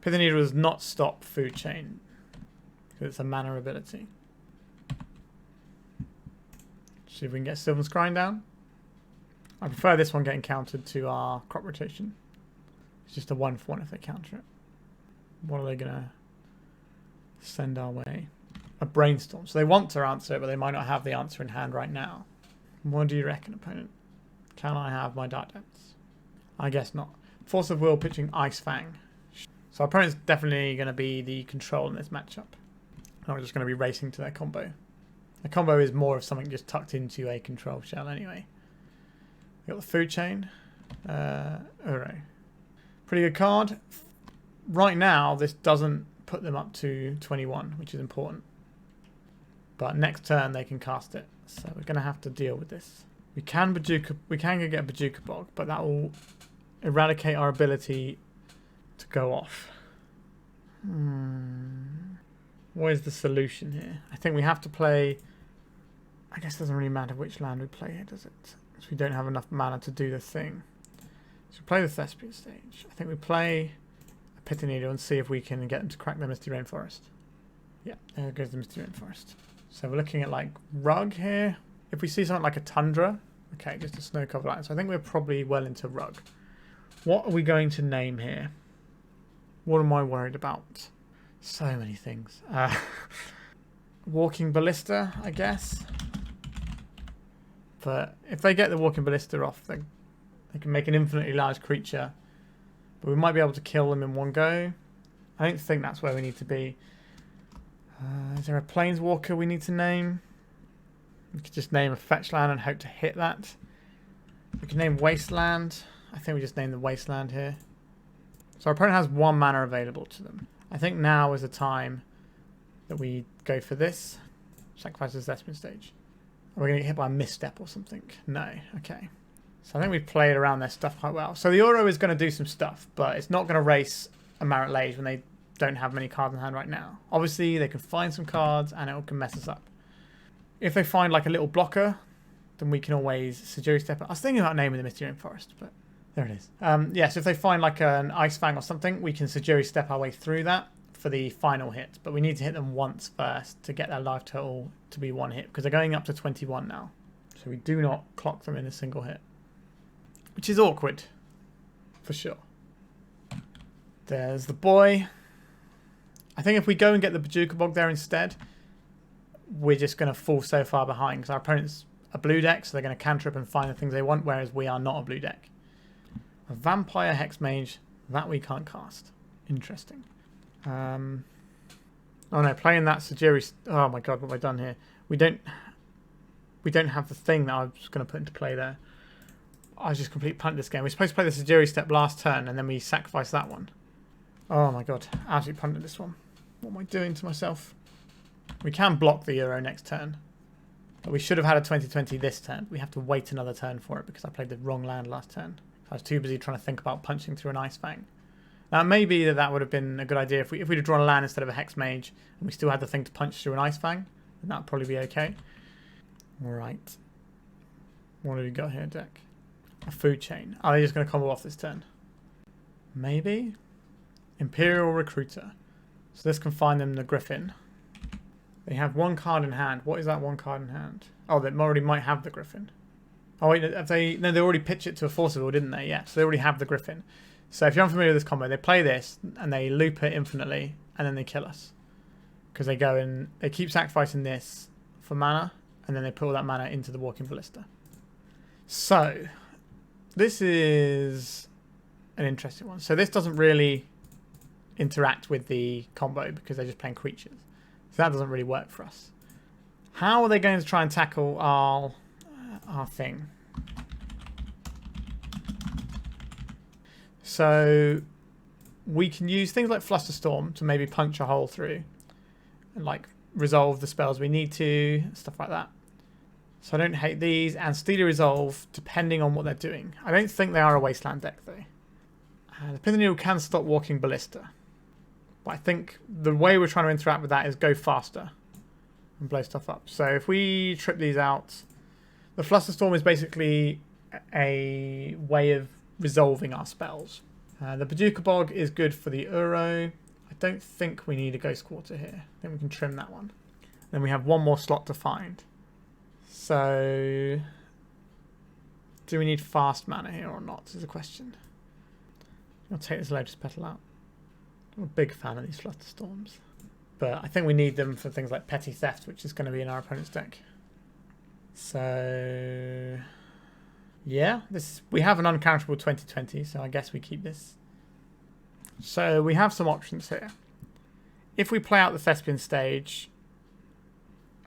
Pithing Needle does not stop Food Chain because it's a mana ability. See if we can get Sylvan Scrying down. I prefer this one getting countered to our crop rotation. It's just a 1-for-1 if they counter it. What are they going to send our way? A Brainstorm. So they want to answer it, but they might not have the answer in hand right now. What do you reckon, opponent? Can I have my Dark Depths? I guess not. Force of Will pitching Ice Fang. So our opponent's definitely going to be the control in this matchup. And we're just going to be racing to their combo. The combo is more of something just tucked into a control shell anyway. We got the Food Chain. Uro. Pretty good card. Right now, this doesn't put them up to 21, which is important. But next turn, they can cast it. So we're going to have to deal with this. We can get a Bojuka Bog, but that will eradicate our ability to go off. What is the solution here? I think we have to play... I guess it doesn't really matter which land we play here, does it? Because we don't have enough mana to do the thing. So we play the Thespian stage. I think we play a Pithing Needle and see if we can get them to crack the Misty Rainforest. Yeah, there goes the Misty Rainforest. So we're looking at like Rug here. If we see something like a Tundra, okay, just a snow cover line. So I think we're probably well into Rug. What are we going to name here? What am I worried about? So many things. Walking Ballista, I guess. But if they get the Walking Ballista off, they can make an infinitely large creature. But we might be able to kill them in one go. I don't think that's where we need to be. Is there a Planeswalker we need to name? We could just name a fetch land and hope to hit that. We can name Wasteland. I think we just name the Wasteland here. So our opponent has 1 mana available to them. I think now is the time that we go for this. Sacrifice the Thespian stage. Are we going to get hit by a misstep or something? No. Okay. So I think we've played around their stuff quite well. So the Uro is going to do some stuff, but it's not going to race a Marit Lage when they don't have many cards in hand right now. Obviously, they can find some cards and it can mess us up. If they find like a little blocker, then we can always Sejiri Steppe. I was thinking about naming the Mysterium Forest, but there it is. Yeah, so if they find like an Ice Fang or something, we can Sejiri Steppe our way through that for the final hit. But we need to hit them once first to get their life total to be 1 hit, because they're going up to 21 now. So we do not clock them in a single hit, which is awkward, for sure. There's the boy. I think if we go and get the Bojuka Bog there instead, we're just going to fall so far behind, because our opponent's a blue deck, so they're going to cantrip and find the things they want, whereas we are not a blue deck. A Vampire Hexmage, that we can't cast. Interesting. Oh no, playing that Sejiri... Oh my god, what have I done here? We don't have the thing that I was going to put into play there. I was just completely punted this game. We're supposed to play the Sejiri Steppe last turn, and then we sacrifice that one. Oh my god, absolutely punted this one. What am I doing to myself? We can block the Uro next turn. But we should have had a 2020 this turn. We have to wait another turn for it because I played the wrong land last turn. I was too busy trying to think about punching through an Ice Fang. Now, maybe that would have been a good idea if we'd have drawn a land instead of a Hexmage and we still had the thing to punch through an Ice Fang. Then that would probably be okay. Alright. What have we got here, deck? A Food Chain. Are they just going to combo off this turn? Maybe? Imperial Recruiter. So this can find them the Griffin. They have 1 card in hand. What is that 1 card in hand? Oh, they already might have the Griffin. Oh wait, have they? No, they already pitched it to a Forcible, didn't they? Yeah, so they already have the Griffin. So if you're unfamiliar with this combo, they play this and they loop it infinitely, and then they kill us because they go and they keep sacrificing this for mana, and then they put all that mana into the Walking Ballista. So this is an interesting one. So this doesn't really interact with the combo because they're just playing creatures. So that doesn't really work for us. How are they going to try and tackle our thing? So we can use things like Flusterstorm to maybe punch a hole through and like resolve the spells we need to, stuff like that. So I don't hate these, and Steely Resolve depending on what they're doing. I don't think they are a Wasteland deck though. The Pithing Needle can stop Walking Ballista. But I think the way we're trying to interact with that is go faster and blow stuff up. So if we trip these out, the Flusterstorm is basically a way of resolving our spells. The Bojuka Bog is good for the Uro. I don't think we need a Ghost Quarter here. I think we can trim that one. Then we have 1 more slot to find. So do we need fast mana here or not is the question. I'll take this Lotus Petal out. I'm a big fan of these Flusterstorms. But I think we need them for things like Petty Theft, which is going to be in our opponent's deck. So yeah, we have an uncounterable 2020, so I guess we keep this. So we have some options here. If we play out the Thespian stage,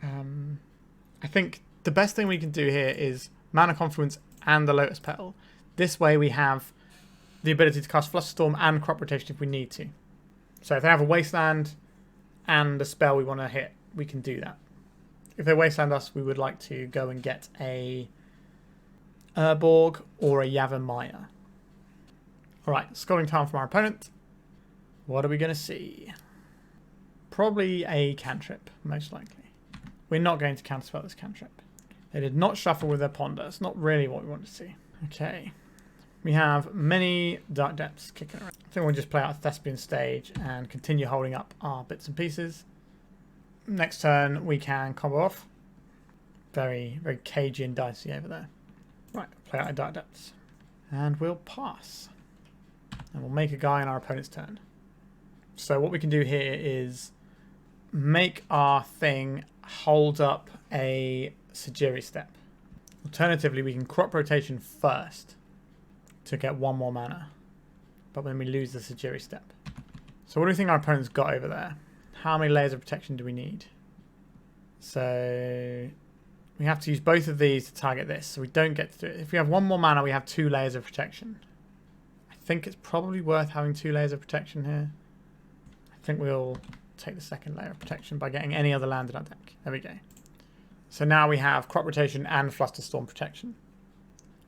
I think the best thing we can do here is Mana Confluence and the Lotus Petal. This way we have the ability to cast Flusterstorm and Crop Rotation if we need to. So if they have a Wasteland and a spell we want to hit, we can do that. If they Wasteland us, we would like to go and get a Urborg or a Yavimaya. Alright, scoring time from our opponent. What are we going to see? Probably a cantrip, most likely. We're not going to counterspell this cantrip. They did not shuffle with their Ponder. It's not really what we want to see. Okay. We have many Dark Depths kicking around. I think we'll just play out a Thespian stage and continue holding up our bits and pieces. Next turn we can combo off. Very, very cagey and dicey over there. Right, play out a Dark Depths. And we'll pass. And we'll make a guy on our opponent's turn. So what we can do here is make our thing hold up a Sejiri Steppe. Alternatively, we can Crop Rotation first to get 1 more mana. But when we lose the Sejiri Steppe. So what do we think our opponent's got over there? How many layers of protection do we need? So We have to use both of these to target this, so we don't get to do it. If we have one more mana, we have 2 layers of protection. I think it's probably worth having 2 layers of protection here. I think we'll take the second layer of protection by getting any other land in our deck. There we go. So now we have crop rotation and Flusterstorm protection.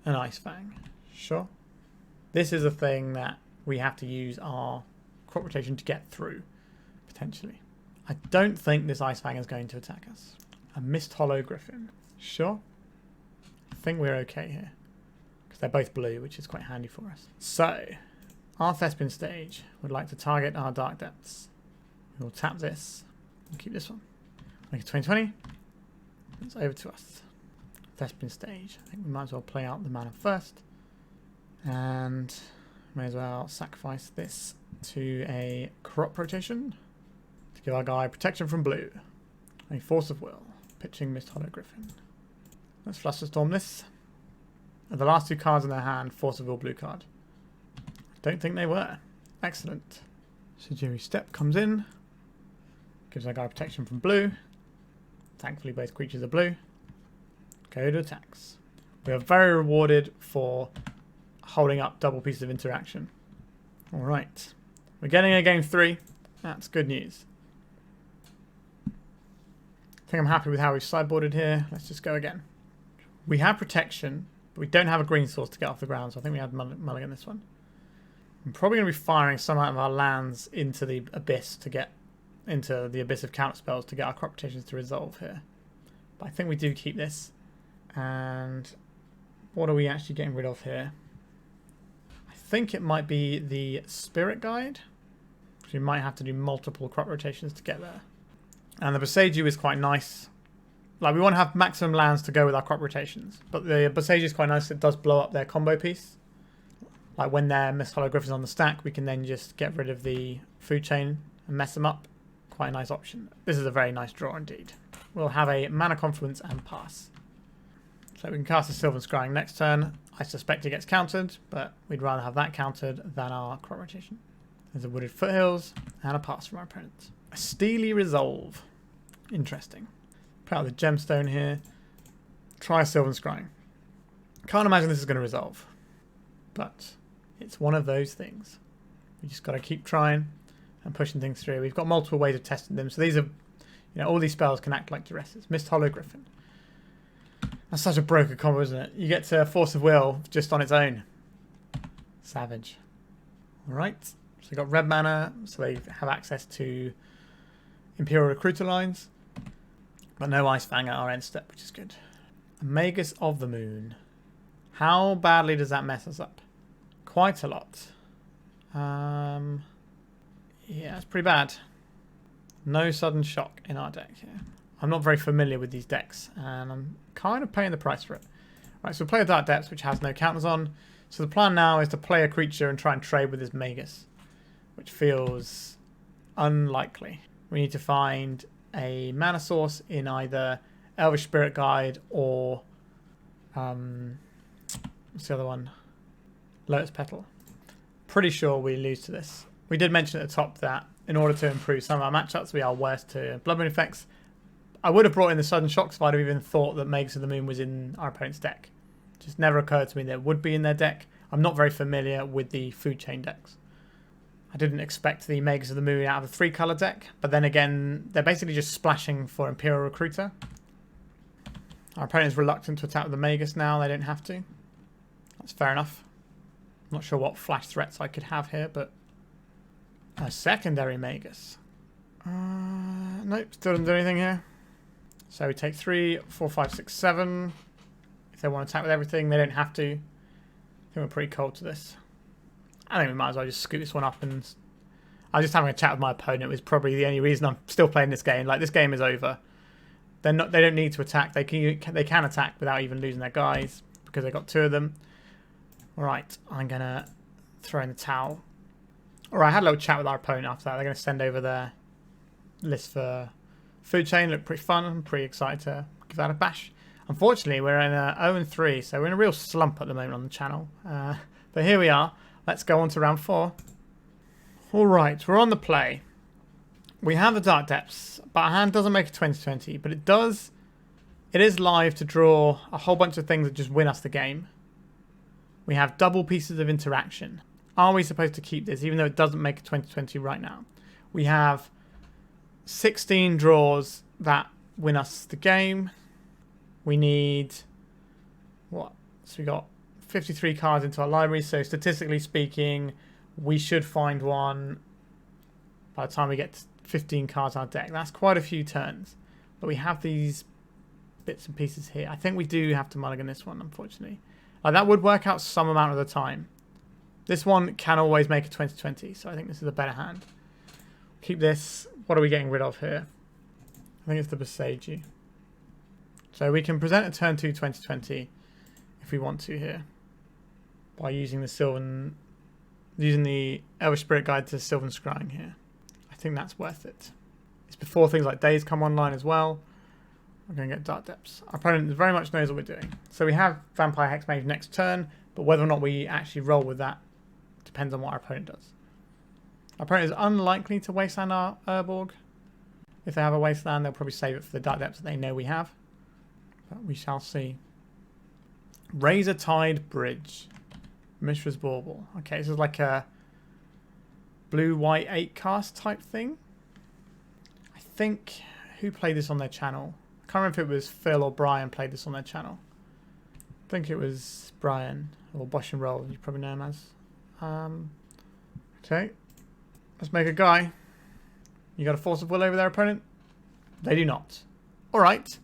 An Ice Fang. Sure. This is a thing that we have to use our crop rotation to get through, potentially. I don't think this Ice Fang is going to attack us. A Mist Hollow Griffin. Sure. I think we're okay here. Because they're both blue, which is quite handy for us. So, our Thespian stage would like to target our Dark Depths. We'll tap this. We'll keep this one. Make it 2020. It's over to us. Thespian stage. I think we might as well play out the mana first. And may as well sacrifice this to a crop rotation to give our guy protection from blue. A Force of Will. Pitching Mist Hollow Griffin. Let's Flusterstorm this. Are the last 2 cards in their hand Force of Will blue card? I don't think they were. Excellent. Sejiri Steppe comes in. Gives our guy protection from blue. Thankfully both creatures are blue. Go to attacks. We are very rewarded for holding up double pieces of interaction. Alright. We're getting a game 3. That's good news. I think I'm happy with how we've sideboarded here. Let's just go again. We have protection, but we don't have a green source to get off the ground, so I think we had mulligan this one. I'm probably going to be firing some out of our lands into the Abyss to get into the Abyss of counterspells to get our crop rotations to resolve here. But I think we do keep this. And what are we actually getting rid of here? I think it might be the Spirit Guide. We might have to do multiple crop rotations to get there. And the Boseiju is quite nice. Like, we want to have maximum lands to go with our crop rotations. But the Boseiju is quite nice. It does blow up their combo piece. Like, when their Mist Hollow Griffin is on the stack, we can then just get rid of the food chain and mess them up. Quite a nice option. This is a very nice draw indeed. We'll have a Mana Confluence and pass. So we can cast a Sylvan Scrying next turn. I suspect it gets countered, but we'd rather have that countered than our crop rotation. There's a Wooded Foothills and a pass from our opponent. A Steely Resolve. Interesting. Put out the Gemstone here. Try a Sylvan Scrying. Can't imagine this is going to resolve. But it's one of those things. We just got to keep trying and pushing things through. We've got multiple ways of testing them. So these are, all these spells can act like Duresses. Mist Hollow Griffin. That's such a broken combo, isn't it? You get to Force of Will just on its own. Savage. Alright. So we've got red mana, so they have access to Imperial Recruiter lines. But no Ice Fang at our end step, which is good. A Magus of the Moon. How badly does that mess us up? Quite a lot. Yeah, it's pretty bad. No sudden shock in our deck here. I'm not very familiar with these decks, and I'm kind of paying the price for it. Right, so we'll play a Dark Depths, which has no counters on. So the plan now is to play a creature and try and trade with this Magus, which feels unlikely. We need to find a mana source in either Elvish Spirit Guide or what's the other one? Lotus Petal. Pretty sure we lose to this. We did mention at the top that in order to improve some of our matchups, we are worse to Blood Moon effects. I would have brought in the Sudden Shocks if I'd have even thought that Magus of the Moon was in our opponent's deck. It just never occurred to me that it would be in their deck. I'm not very familiar with the food chain decks. I didn't expect the Magus of the Moon out of a 3-colour deck, but then again, they're basically just splashing for Imperial Recruiter. Our opponent is reluctant to attack with the Magus now, they don't have to. That's fair enough. I'm not sure what flash threats I could have here, but a secondary Magus. Nope, still doesn't do anything here. So we take 3, 4, 5, 6, 7. If they want to attack with everything, they don't have to. I think we're pretty cold to this. I think we might as well just scoot this one up, and I was just having a chat with my opponent. It was probably the only reason I'm still playing this game. Like, this game is over. They don't need to attack. They can attack without even losing their guys because they got 2 of them. All right, I'm gonna throw in the towel. All right, I had a little chat with our opponent after that. They're gonna send over their list for food chain. Looked pretty fun. I'm pretty excited to give that a bash. Unfortunately, we're in 0-3, so we're in a real slump at the moment on the channel. But here we are. Let's go on to round 4. Alright, we're on the play. We have the Dark Depths, but our hand doesn't make a 20-20, but it does It is live to draw a whole bunch of things that just win us the game. We have double pieces of interaction. Are we supposed to keep this, even though it doesn't make a 2020 right now? We have 16 draws that win us the game. We need, what? So we got 53 cards into our library, so statistically speaking, we should find one by the time we get to 15 cards on our deck. That's quite a few turns. But we have these bits and pieces here. I think we do have to mulligan this one, unfortunately. That would work out some amount of the time. This one can always make a 2020, so I think this is a better hand. Keep this. What are we getting rid of here? I think it's the Boseiju. So we can present a turn 2 2020 if we want to here by using the Elvish Spirit Guide to Sylvan Scrying here. I think that's worth it. It's before things like Days come online as well. We're going to get Dark Depths. Our opponent very much knows what we're doing. So we have Vampire Hexmage next turn, but whether or not we actually roll with that depends on what our opponent does. Our opponent is unlikely to wasteland our Urborg. If they have a wasteland, they'll probably save it for the Dark Depths that they know we have. But we shall see. Razor Tide Bridge. Mishra's Bauble. Okay, this is like a blue-white 8-cast type thing. I think... Who played this on their channel? I can't remember if it was Phil or Brian played this on their channel. I think it was Brian, or Bosch and Roll, you probably know him as. Okay, let's make a guy. You got a force of will over their opponent? They do not. Alright,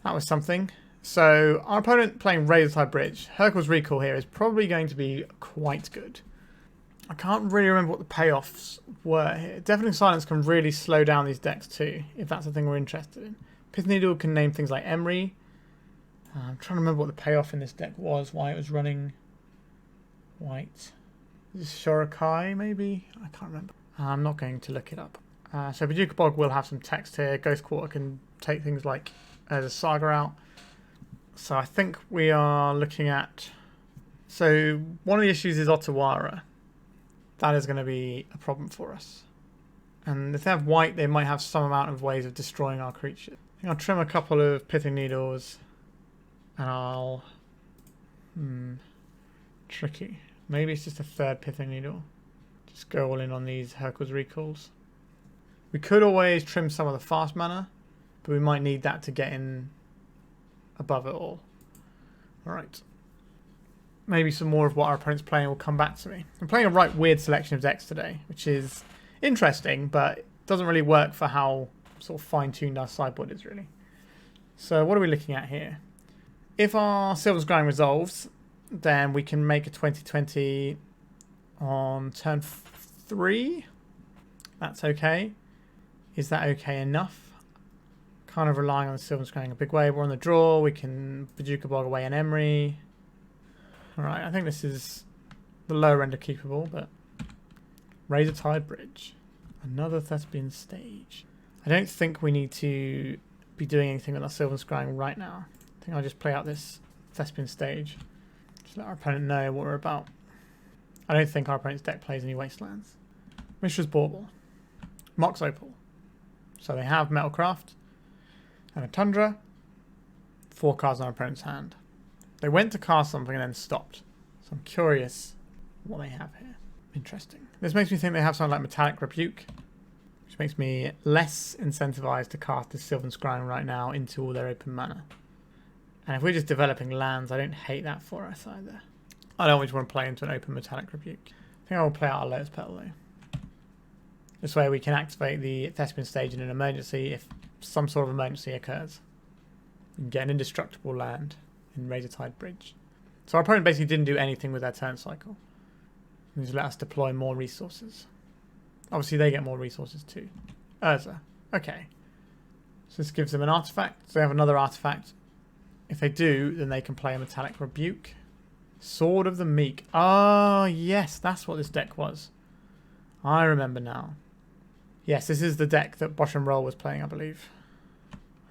that was something. So, our opponent playing Razor Tide Bridge. Hurkyl's Recall here is probably going to be quite good. I can't really remember what the payoffs were here. Deafening Silence can really slow down these decks too, if that's the thing we're interested in. Pithing Needle can name things like Emery. I'm trying to remember what the payoff in this deck was, why it was running white. Is this Shorakai maybe? I can't remember. I'm not going to look it up. So Bojuka Bog will have some text here. Ghost Quarter can take things like the Saga out. So I think we are looking at... So one of the issues is Otawara. That is going to be a problem for us. And if they have white, they might have some amount of ways of destroying our creatures. I think I'll trim a couple of Pithing Needles. And I'll... Tricky. Maybe it's just a third Pithing Needle. Just go all in on these Hurkyl's Recalls. We could always trim some of the fast mana, but we might need that to get in above it all. Alright. Maybe some more of what our opponent's playing will come back to me. I'm playing a right weird selection of decks today, which is interesting, but it doesn't really work for how sort of fine-tuned our sideboard is, really. So what are we looking at here? If our Sylvan Scrying resolves, then we can make a 2020 on turn 3. That's okay. Is that okay enough? Kind of relying on the Sylvan Scrying a big way. We're on the draw. We can Bojuka Bog away an Emery. Alright, I think this is the lower end of keepable, but... Razor Tide Bridge. Another Thespian stage. I don't think we need to be doing anything with our Sylvan Scrying right now. I think I'll just play out this Thespian stage. Just let our opponent know what we're about. I don't think our opponent's deck plays any wastelands. Mishra's Bauble. Mox Opal. So they have Metalcraft and a Tundra. 4 cards on our opponent's hand. They went to cast something and then stopped. So I'm curious what they have here. Interesting. This makes me think they have something like Metallic Rebuke, which makes me less incentivized to cast this Sylvan Scrying right now into all their open mana. And if we're just developing lands, I don't hate that for us either. I don't always want to play into an open Metallic Rebuke. I think I will play out a Lotus Petal though. This way we can activate the Thespian stage in an emergency if some sort of emergency occurs. We can get an indestructible land in Razor Tide Bridge. So our opponent basically didn't do anything with their turn cycle. They just let us deploy more resources. Obviously they get more resources too. Urza. Okay. So this gives them an artifact. So they have another artifact. If they do, then they can play a Metallic Rebuke. Sword of the Meek. Ah, yes, that's what this deck was. I remember now. Yes, this is the deck that Bosch and Roll was playing, I believe.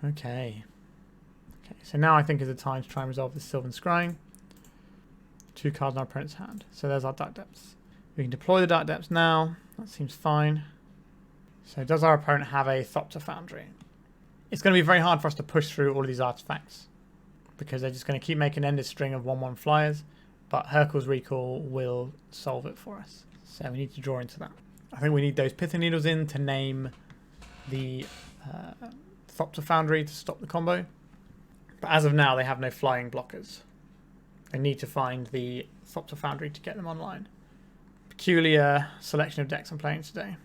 Okay. Okay, so now I think is the time to try and resolve this Sylvan Scrying. 2 cards in our opponent's hand. So there's our Dark Depths. We can deploy the Dark Depths now. That seems fine. So does our opponent have a Thopter Foundry? It's going to be very hard for us to push through all of these artifacts because they're just going to keep making an endless string of 1/1 flyers, but Hurkyl's Recall will solve it for us. So we need to draw into that. I think we need those Pithing Needles in to name the Thopter Foundry to stop the combo. But as of now, they have no flying blockers. I need to find the Thopter Foundry to get them online. Peculiar selection of decks I'm playing today.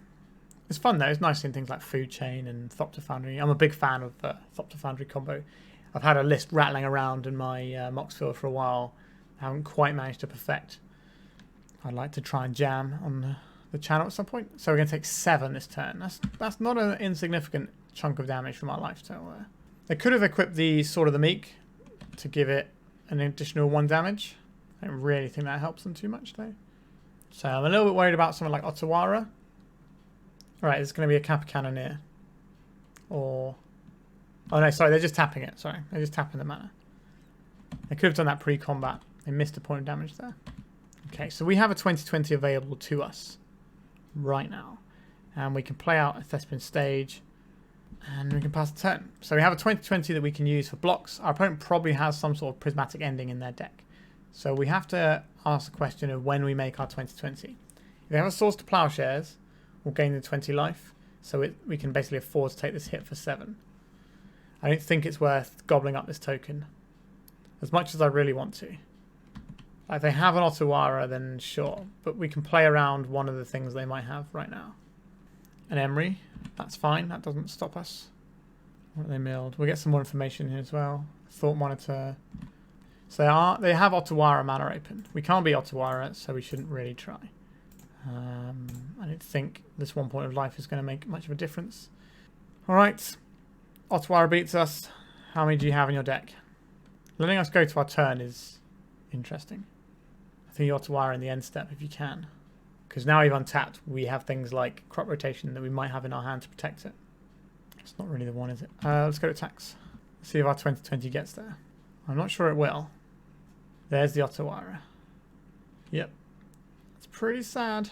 It's fun though, it's nice seeing things like Food Chain and Thopter Foundry. I'm a big fan of the Thopter Foundry combo. I've had a list rattling around in my Mox field for a while. I haven't quite managed to perfect. I'd like to try and jam on the channel at some point. So we're going to take 7 this turn. That's not an insignificant chunk of damage from our lifesteal there. They could have equipped the Sword of the Meek to give it an additional 1 damage. I don't really think that helps them too much though. So I'm a little bit worried about something like Otawara. Alright, it's going to be a Kappa Cannoneer. Or... oh no, sorry, they're just tapping it. Sorry, they're just tapping the mana. They could have done that pre-combat. They missed a point of damage there. Okay, so we have a 20/20 available to us right now. And we can play out a Thespian stage. And we can pass the turn. So we have a 20/20 that we can use for blocks. Our opponent probably has some sort of prismatic ending in their deck. So we have to ask the question of when we make our 20/20. If we have a Source to Plowshares, we'll gain the 20 life. So we can basically afford to take this hit for 7. I don't think it's worth gobbling up this token as much as I really want to. If they have an Otawara, then sure. But we can play around one of the things they might have right now. An Emery, that's fine. That doesn't stop us. What are they milled? We'll get some more information here as well. Thought Monitor. So they have Otawara mana open. We can't be Otawara, so we shouldn't really try. I don't think this 1 point of life is going to make much of a difference. Alright. Otawara beats us. How many do you have in your deck? Letting us go to our turn is interesting. I think Otawara in the end step if you can. Because now we've untapped, we have things like Crop Rotation that we might have in our hand to protect it. It's not really the one, is it? Let's go to attacks. See if our 20/20 gets there. I'm not sure it will. There's the Otawara. Yep. It's pretty sad.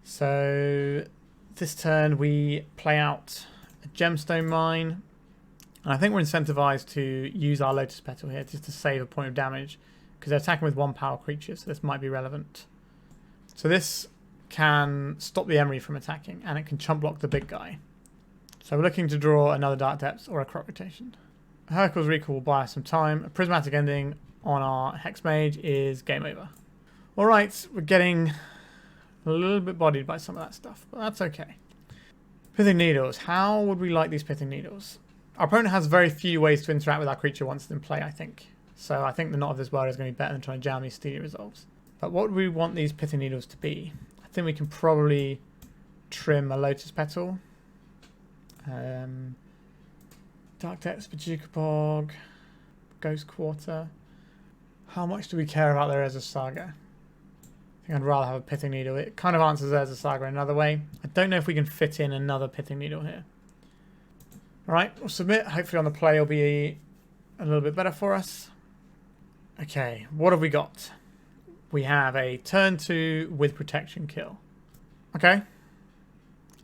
So this turn we play out a Gemstone Mine. And I think we're incentivized to use our Lotus Petal here just to save a point of damage. Because they're attacking with 1 power creature, so this might be relevant. So this can stop the Emery from attacking, and it can chump block the big guy. So we're looking to draw another Dark Depths or a Crop Rotation. Hurkyl's Recall will buy us some time. A Prismatic Ending on our Hexmage is game over. Alright, we're getting a little bit bodied by some of that stuff, but that's okay. Pithing Needles. How would we like these Pithing Needles? Our opponent has very few ways to interact with our creature once it's in play, I think. So I think the Knot of this World is going to be better than trying to jam these Steely Resolves. But what would we want these Pithing Needles to be? I think we can probably trim a Lotus Petal. Dark Depths, Bojuka Bog, Ghost Quarter. How much do we care about their Urza Saga? I think I'd rather have a Pithing Needle. It kind of answers Urza Saga another way. I don't know if we can fit in another Pithing Needle here. Alright, we'll submit. Hopefully on the play will be a little bit better for us. Okay, what have we got? We have a turn 2 with protection kill. Okay.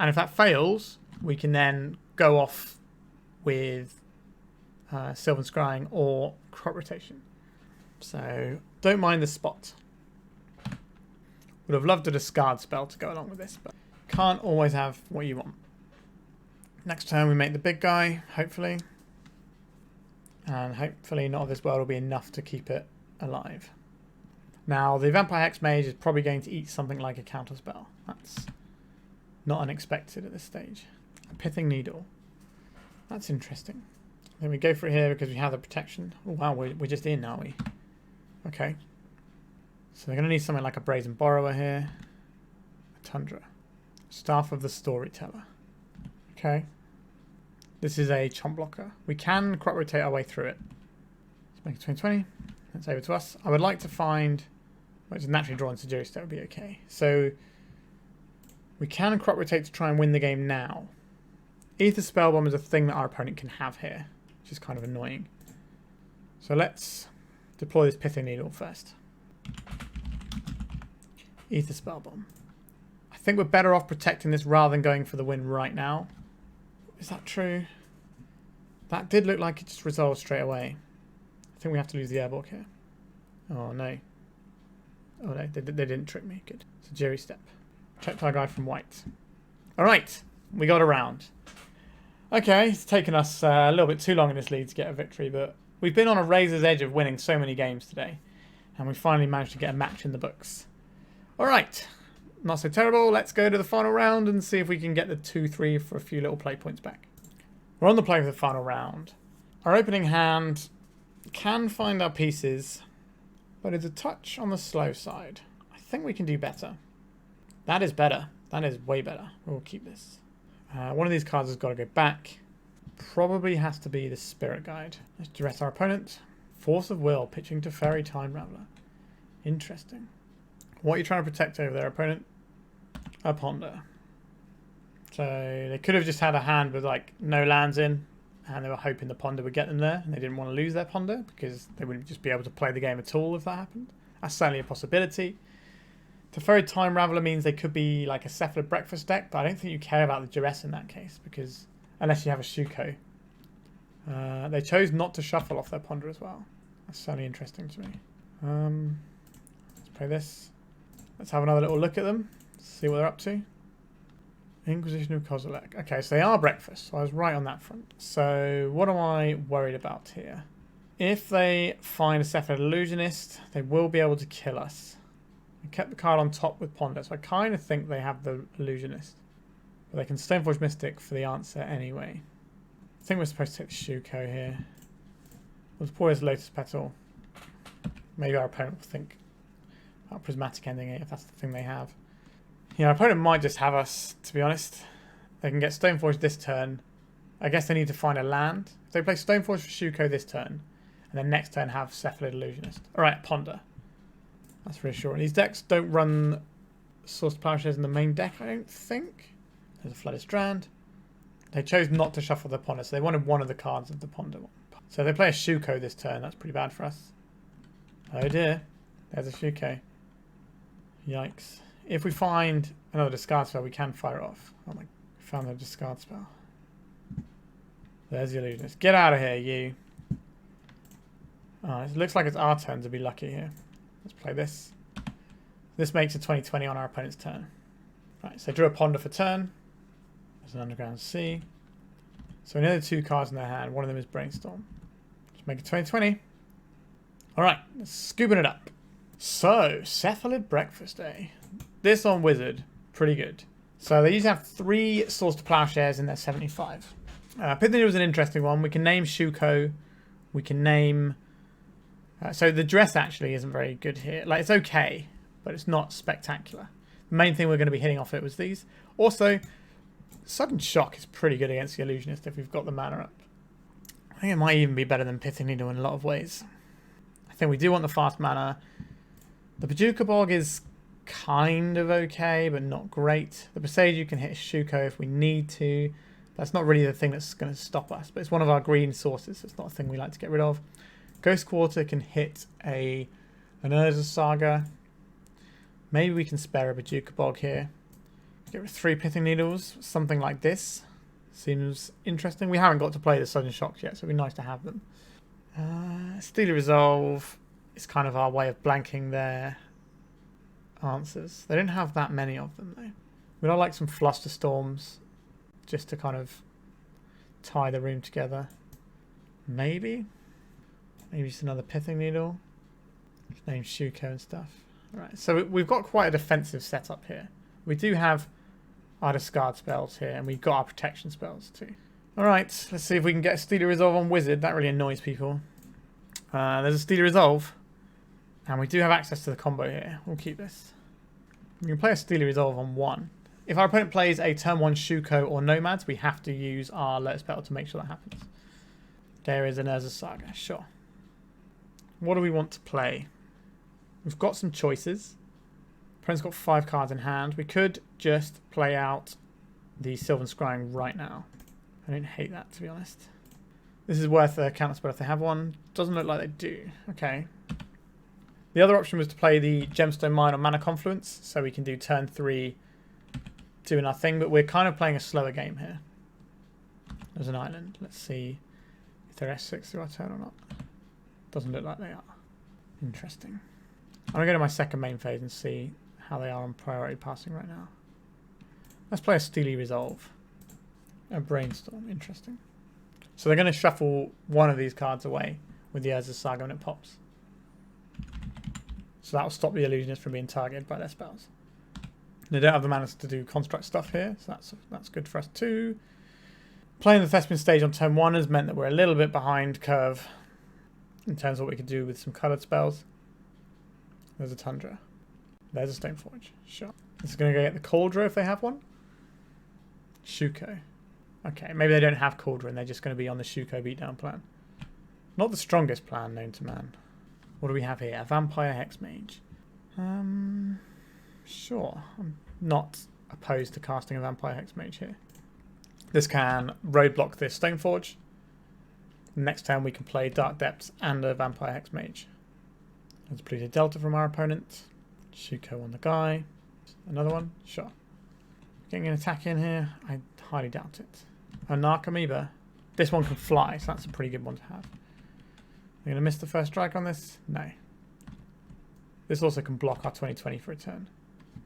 And if that fails, we can then go off with Sylvan Scrying or Crop Rotation. So, don't mind the spot. Would have loved a discard spell to go along with this, but can't always have what you want. Next turn we make the big guy, hopefully. And hopefully Not of This World will be enough to keep it alive. Now, the Vampire Hexmage is probably going to eat something like a counterspell. That's not unexpected at this stage. A Pithing Needle. That's interesting. Then we go for it here because we have the protection. Oh, wow, we're just in, aren't we? Okay. So they're going to need something like a Brazen Borrower here. A Tundra. Staff of the Storyteller. Okay. This is a chump blocker. We can Crop Rotate our way through it. Let's make it 20/20. That's over to us. I would like to find... well, it's naturally drawn to Sejiri Steppe would be okay. So we can Crop Rotate to try and win the game now. Aether Spellbomb is a thing that our opponent can have here, which is kind of annoying. So let's deploy this Pithing Needle first. Aether Spellbomb. I think we're better off protecting this rather than going for the win right now. Is that true? That did look like it just resolved straight away. I think we have to lose the Urborg here. Oh no. Oh no, they didn't trick me. Good. Sejiri Steppe. Checked our guy from white. Alright, we got around. Okay, it's taken us a little bit too long in this lead to get a victory, but we've been on a razor's edge of winning so many games today. And we finally managed to get a match in the books. Alright, not so terrible. Let's go to the final round and see if we can get the 2-3 for a few little play points back. We're on the play for the final round. Our opening hand can find our pieces, but it's a touch on the slow side. I think we can do better. That is better. That is way better. We'll keep this. One of these cards has got to go back. Probably has to be the Spirit Guide. Let's Duress our opponent. Force of Will, pitching to Fairy Time Raveler. Interesting. What are you trying to protect over there, opponent? A Ponder. So they could have just had a hand with like no lands in, and they were hoping the Ponder would get them there, and they didn't want to lose their Ponder because they wouldn't just be able to play the game at all if that happened. That's certainly a possibility. Teferi Time Raveler means they could be like a Cephalid Breakfast deck, but I don't think you care about the Duress in that case, because unless you have a Shuko. They chose not to shuffle off their Ponder as well. That's certainly interesting to me. Let's play this. Let's have another little look at them. See what they're up to. Inquisition of Kozilek. Okay, so they are breakfast, so I was right on that front. So what am I worried about here? If they find a Cephalid Illusionist, they will be able to kill us. I kept the card on top with Ponder, so I kind of think they have the Illusionist. But they can Stoneforge Mystic for the answer anyway. I think we're supposed to take the Shuko here. Let's pour this Lotus Petal. Maybe our opponent will think about Prismatic Ending it if that's the thing they have. Yeah, our opponent might just have us, to be honest. They can get Stoneforge this turn. I guess they need to find a land. If they play Stoneforge for Shuko this turn, and then next turn have Cephalid Illusionist. Alright, Ponder. That's reassuring. These decks don't run Source Plowshares in the main deck, I don't think. There's a Flooded Strand. They chose not to shuffle the Ponder, so they wanted one of the cards of the Ponder one. So if they play a Shuko this turn, that's pretty bad for us. Oh dear. There's a Shuko. Yikes. If we find another discard spell, we can fire it off. Oh my, we found the discard spell. There's the Illusionist. Get out of here, you. Oh, it looks like it's our turn to be lucky here. Let's play this. This makes a 20-20 on our opponent's turn. Right, so drew a Ponder for turn. There's an Underground Sea. So we know the two cards in their hand. One of them is Brainstorm. Let's make a 20-20. Alright, let's scooping it up. So, Cephalid Breakfast Day. This on Wizard, pretty good. So they usually have 3 Swords to Plowshares in their 75. Pithing Needle was an interesting one. We can name Shuko. We can name... so the Duress actually isn't very good here. Like, it's okay, but it's not spectacular. The main thing we're going to be hitting off it was these. Also, Sudden Shock is pretty good against the Illusionist if we've got the mana up. I think it might even be better than Pithing Needle in a lot of ways. I think we do want the fast mana. The Bojuka Bog is kind of okay, but not great. The Boseiju can hit Shuko if we need to. That's not really the thing that's going to stop us, but it's one of our green sources, so it's not a thing we like to get rid of. Ghost Quarter can hit an Urza Saga. Maybe we can spare a Bojuka Bog here. Get rid of 3 Pithing Needles. Something like this seems interesting. We haven't got to play the Sudden Shocks yet, so it'd be nice to have them. Steely Resolve is kind of our way of blanking their answers. They don't have that many of them, though. We'd all like some Flusterstorms just to kind of tie the room together. Maybe just another Pithing Needle. Just name Shuko and stuff. Alright, so we've got quite a defensive setup here. We do have our discard spells here, and we've got our protection spells too. Alright, let's see if we can get a Steely Resolve on Wizard. That really annoys people. There's a Steely Resolve. And we do have access to the combo here. We'll keep this. We can play a Steely Resolve on 1. If our opponent plays a turn 1 Shuko or Nomads, we have to use our Lotus Petal to make sure that happens. There is an Urza Saga, sure. What do we want to play? We've got some choices. Opponent's got 5 cards in hand. We could just play out the Sylvan Scrying right now. I don't hate that, to be honest. This is worth a counter spell if they have one. Doesn't look like they do. Okay. The other option was to play the Gemstone Mine on Mana Confluence, so we can do turn 3 doing our thing, but we're kind of playing a slower game here. There's an island. Let's see They're S6 to our turn or not. Doesn't look like they are. Interesting. I'm going to go to my second main phase and see how they are on priority passing right now. Let's play a Steely Resolve. A Brainstorm. Interesting. So they're going to shuffle one of these cards away with the Urza's Saga when it pops. So that will stop the Illusionist from being targeted by their spells. They don't have the mana to do construct stuff here, so that's good for us too. Playing the Thespian stage on turn 1 has meant that we're a little bit behind curve in terms of what we could do with some coloured spells. There's a Tundra. There's a Stoneforge. Sure. This is going to go get the Cauldron if they have one. Shuko. Okay, maybe they don't have Cauldron, they're just going to be on the Shuko beatdown plan. Not the strongest plan known to man. What do we have here? A Vampire Hexmage. Sure. I'm not opposed to casting a Vampire Hexmage here. This can roadblock this Stoneforge. Next turn we can play Dark Depths and a Vampire Hexmage. Let's play a Delta from our opponent. Shuko on the guy. Another one? Sure. Getting an attack in here? I highly doubt it. A Narc Amoeba. This one can fly, so that's a pretty good one to have. Are you going to miss the first strike on this? No. This also can block our 2020 for a turn.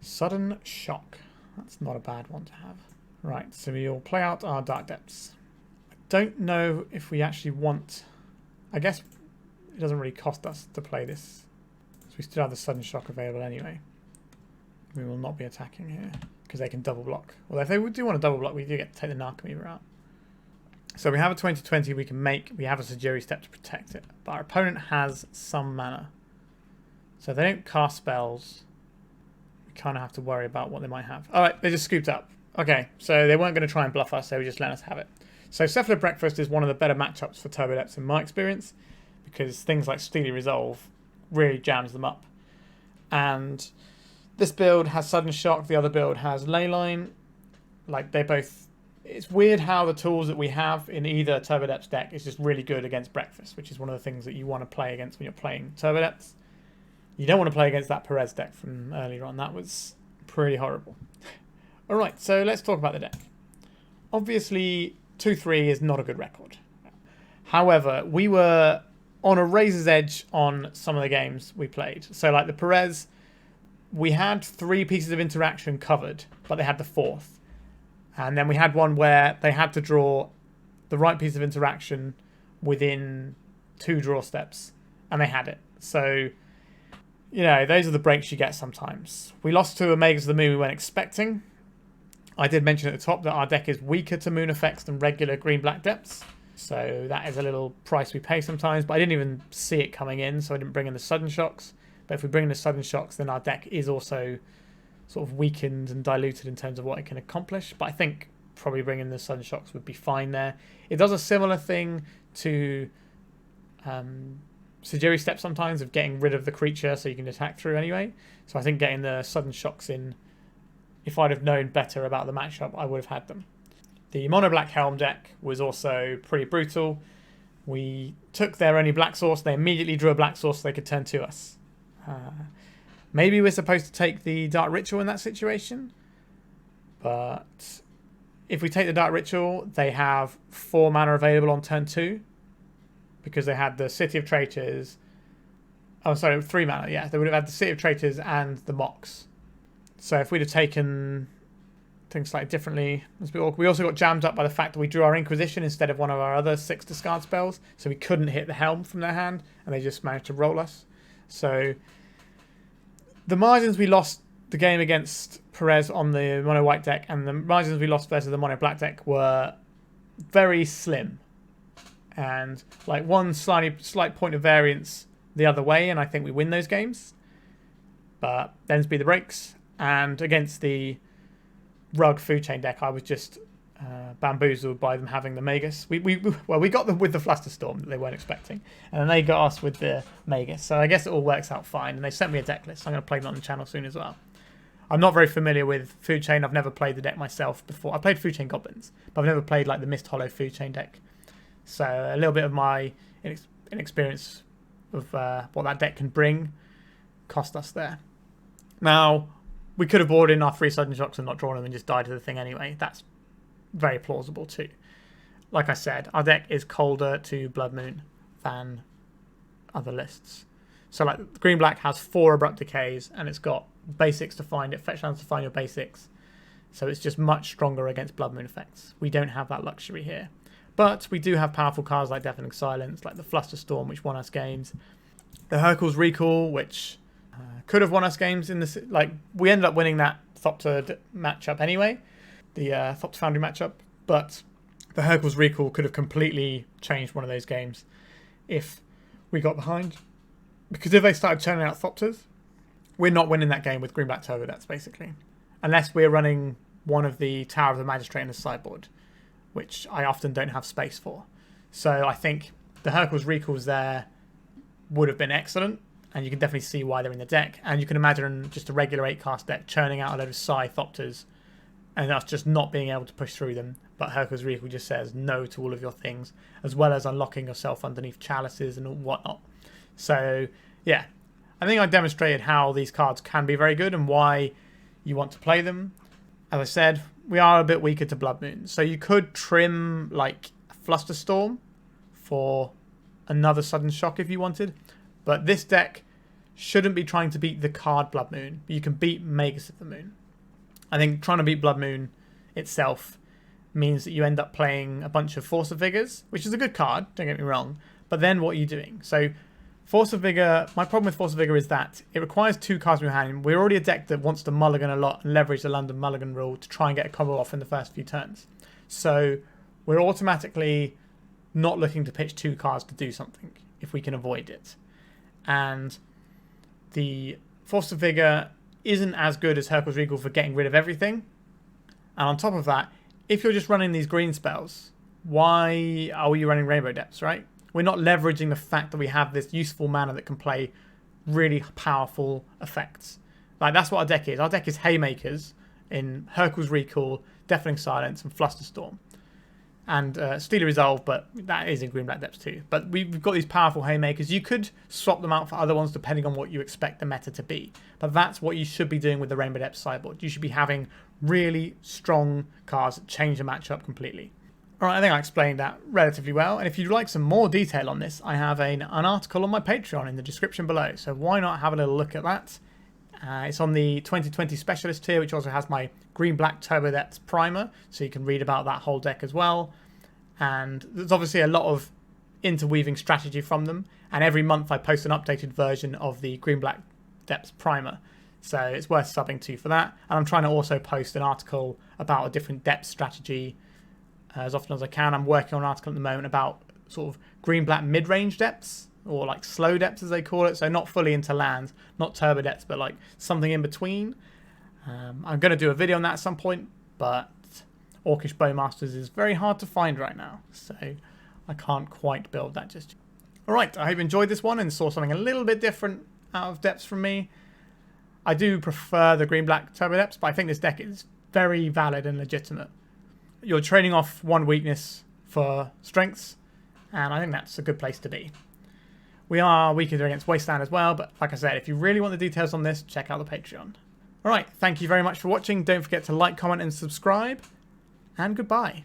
Sudden Shock. That's not a bad one to have. Right, so we'll play out our Dark Depths. I don't know if we actually want... I guess it doesn't really cost us to play this. So we still have the Sudden Shock available anyway. We will not be attacking here because they can double block. Although if they do want to double block, we do get to take the Narc Amoeba out. So we have a 2020 we can make. We have a Sejiri Steppe to protect it. But our opponent has some mana. So if they don't cast spells, we kind of have to worry about what they might have. Alright, they just scooped up. Okay, so they weren't going to try and bluff us, they were just letting us have it. So Cephalid Breakfast is one of the better matchups for Turbodepths in my experience, because things like Steely Resolve really jams them up. And this build has Sudden Shock, the other build has Leyline. Like, they both... It's weird how the tools that we have in either Turbodepths deck is just really good against Breakfast, which is one of the things that you want to play against when you're playing Turbodepths. You don't want to play against that Perez deck from earlier on. That was pretty horrible. Alright, so let's talk about the deck. Obviously, 2-3 is not a good record. However, we were on a razor's edge on some of the games we played. So like the Perez, we had 3 pieces of interaction covered, but they had the 4th. And then we had one where they had to draw the right piece of interaction within 2 draw steps, and they had it. So, you know, those are the breaks you get sometimes. We lost to Omegas of the Moon we weren't expecting. I did mention at the top that our deck is weaker to moon effects than regular green-black depths. So that is a little price we pay sometimes, but I didn't even see it coming in, so I didn't bring in the Sudden Shocks. But if we bring in the Sudden Shocks, then our deck is also sort of weakened and diluted in terms of what it can accomplish. But I think probably bringing the Sudden Shocks would be fine there. It does a similar thing to Sejiri Steppe sometimes, of getting rid of the creature so you can attack through anyway. So I think getting the Sudden Shocks in, if I'd have known better about the matchup, I would have had them. The Mono Black Helm deck was also pretty brutal. We took their only black source, they immediately drew a black source so they could turn to us. Maybe we're supposed to take the Dark Ritual in that situation, but if we take the Dark Ritual, they have 4 mana available on turn 2, because they had the City of Traitors. Oh, sorry, 3 mana, yeah. They would have had the City of Traitors and the Mox. So if we'd have taken things slightly differently, we also got jammed up by the fact that we drew our Inquisition instead of one of our other 6 discard spells, so we couldn't hit the Helm from their hand, and they just managed to roll us. So the margins we lost the game against Perez on the mono white deck and the margins we lost versus the mono black deck were very slim, and like one slight point of variance the other way, and I think we win those games. But them's be the breaks. And against the Rug Food Chain deck, I was just bamboozled by them having the Magus. We got them with the Flusterstorm that they weren't expecting, and then they got us with the Magus. So I guess it all works out fine. And they sent me a deck list. I'm going to play them on the channel soon as well. I'm not very familiar with Food Chain. I've never played the deck myself before. I played Food Chain Goblins, but I've never played like the Mist Hollow Food Chain deck. So a little bit of my inexperience of what that deck can bring cost us there. Now, we could have brought in our 3 Sudden Shocks and not drawn them and just died to the thing anyway. That's very plausible too. like I said, our deck is colder to Blood Moon than other lists. So like Green Black has 4 Abrupt Decays and it's got basics to find it, fetch lands to find your basics. So it's just much stronger against Blood Moon effects. We don't have that luxury here. But we do have powerful cards like Deafening Silence, like the Flusterstorm, which won us games. The Hurkyl's Recall, which could have won us games in this. Like, we ended up winning that Thopter matchup anyway, the Thopter Foundry matchup. But the Hurkyl's Recall could have completely changed one of those games if we got behind. Because if they started churning out Thopters, we're not winning that game with Green Black Turbodepths, basically. Unless we're running one of the Tower of the Magistrate in the sideboard, which I often don't have space for. So I think the Hurkyl's Recalls there would have been excellent, and you can definitely see why they're in the deck. And you can imagine just a regular 8-cast deck churning out a load of Psi Thopters, and that's just not being able to push through them. But Hurkyl's Recall just says no to all of your things, as well as unlocking yourself underneath chalices and whatnot. So, yeah, I think I demonstrated how these cards can be very good and why you want to play them. As I said, we are a bit weaker to Blood Moon. So you could trim like Flusterstorm for another Sudden Shock if you wanted. But this deck shouldn't be trying to beat the card Blood Moon. But you can beat Magus of the Moon. I think trying to beat Blood Moon itself means that you end up playing a bunch of Force of Vigors, which is a good card, don't get me wrong. But then what are you doing? So Force of Vigor, my problem with Force of Vigor is that it requires 2 cards in your hand. We're already a deck that wants to mulligan a lot and leverage the London mulligan rule to try and get a combo off in the first few turns. So we're automatically not looking to pitch 2 cards to do something if we can avoid it. And the Force of Vigor isn't as good as Hurkyl's Recall for getting rid of everything. And on top of that, if you're just running these green spells, why are you running Rainbow Depths, right? We're not leveraging the fact that we have this useful mana that can play really powerful effects. Like, that's what our deck is. Our deck is Haymakers in Hurkyl's Recall, Deafening Silence, and Flusterstorm. And Steely Resolve, but that is in Green Black Depths too. But we've got these powerful Haymakers. You could swap them out for other ones depending on what you expect the meta to be. But that's what you should be doing with the Rainbow Depths sideboard. You should be having really strong cards that change the matchup completely. Alright, I think I explained that relatively well, and if you'd like some more detail on this, I have an article on my Patreon in the description below, so why not have a little look at that. It's on the 2020 Specialist tier, which also has my Green-Black Turbodepths primer, so you can read about that whole deck as well. And there's obviously a lot of interweaving strategy from them, and every month I post an updated version of the Green-Black Depths primer, so it's worth subbing to for that. And I'm trying to also post an article about a different depth strategy as often as I can. I'm working on an article at the moment about sort of green-black mid-range depths, or like slow depths as they call it, so not fully into lands, not turbo depths, but like something in between. I'm going to do a video on that at some point, but Orcish Bowmasters is very hard to find right now, so I can't quite build that just yet. Alright, I hope you enjoyed this one and saw something a little bit different out of depths from me. I do prefer the green-black turbo depths, but I think this deck is very valid and legitimate. You're trading off one weakness for strengths, and I think that's a good place to be. We are weaker against Wasteland as well, but like I said, if you really want the details on this, check out the Patreon. Alright, thank you very much for watching. Don't forget to like, comment, and subscribe, and goodbye.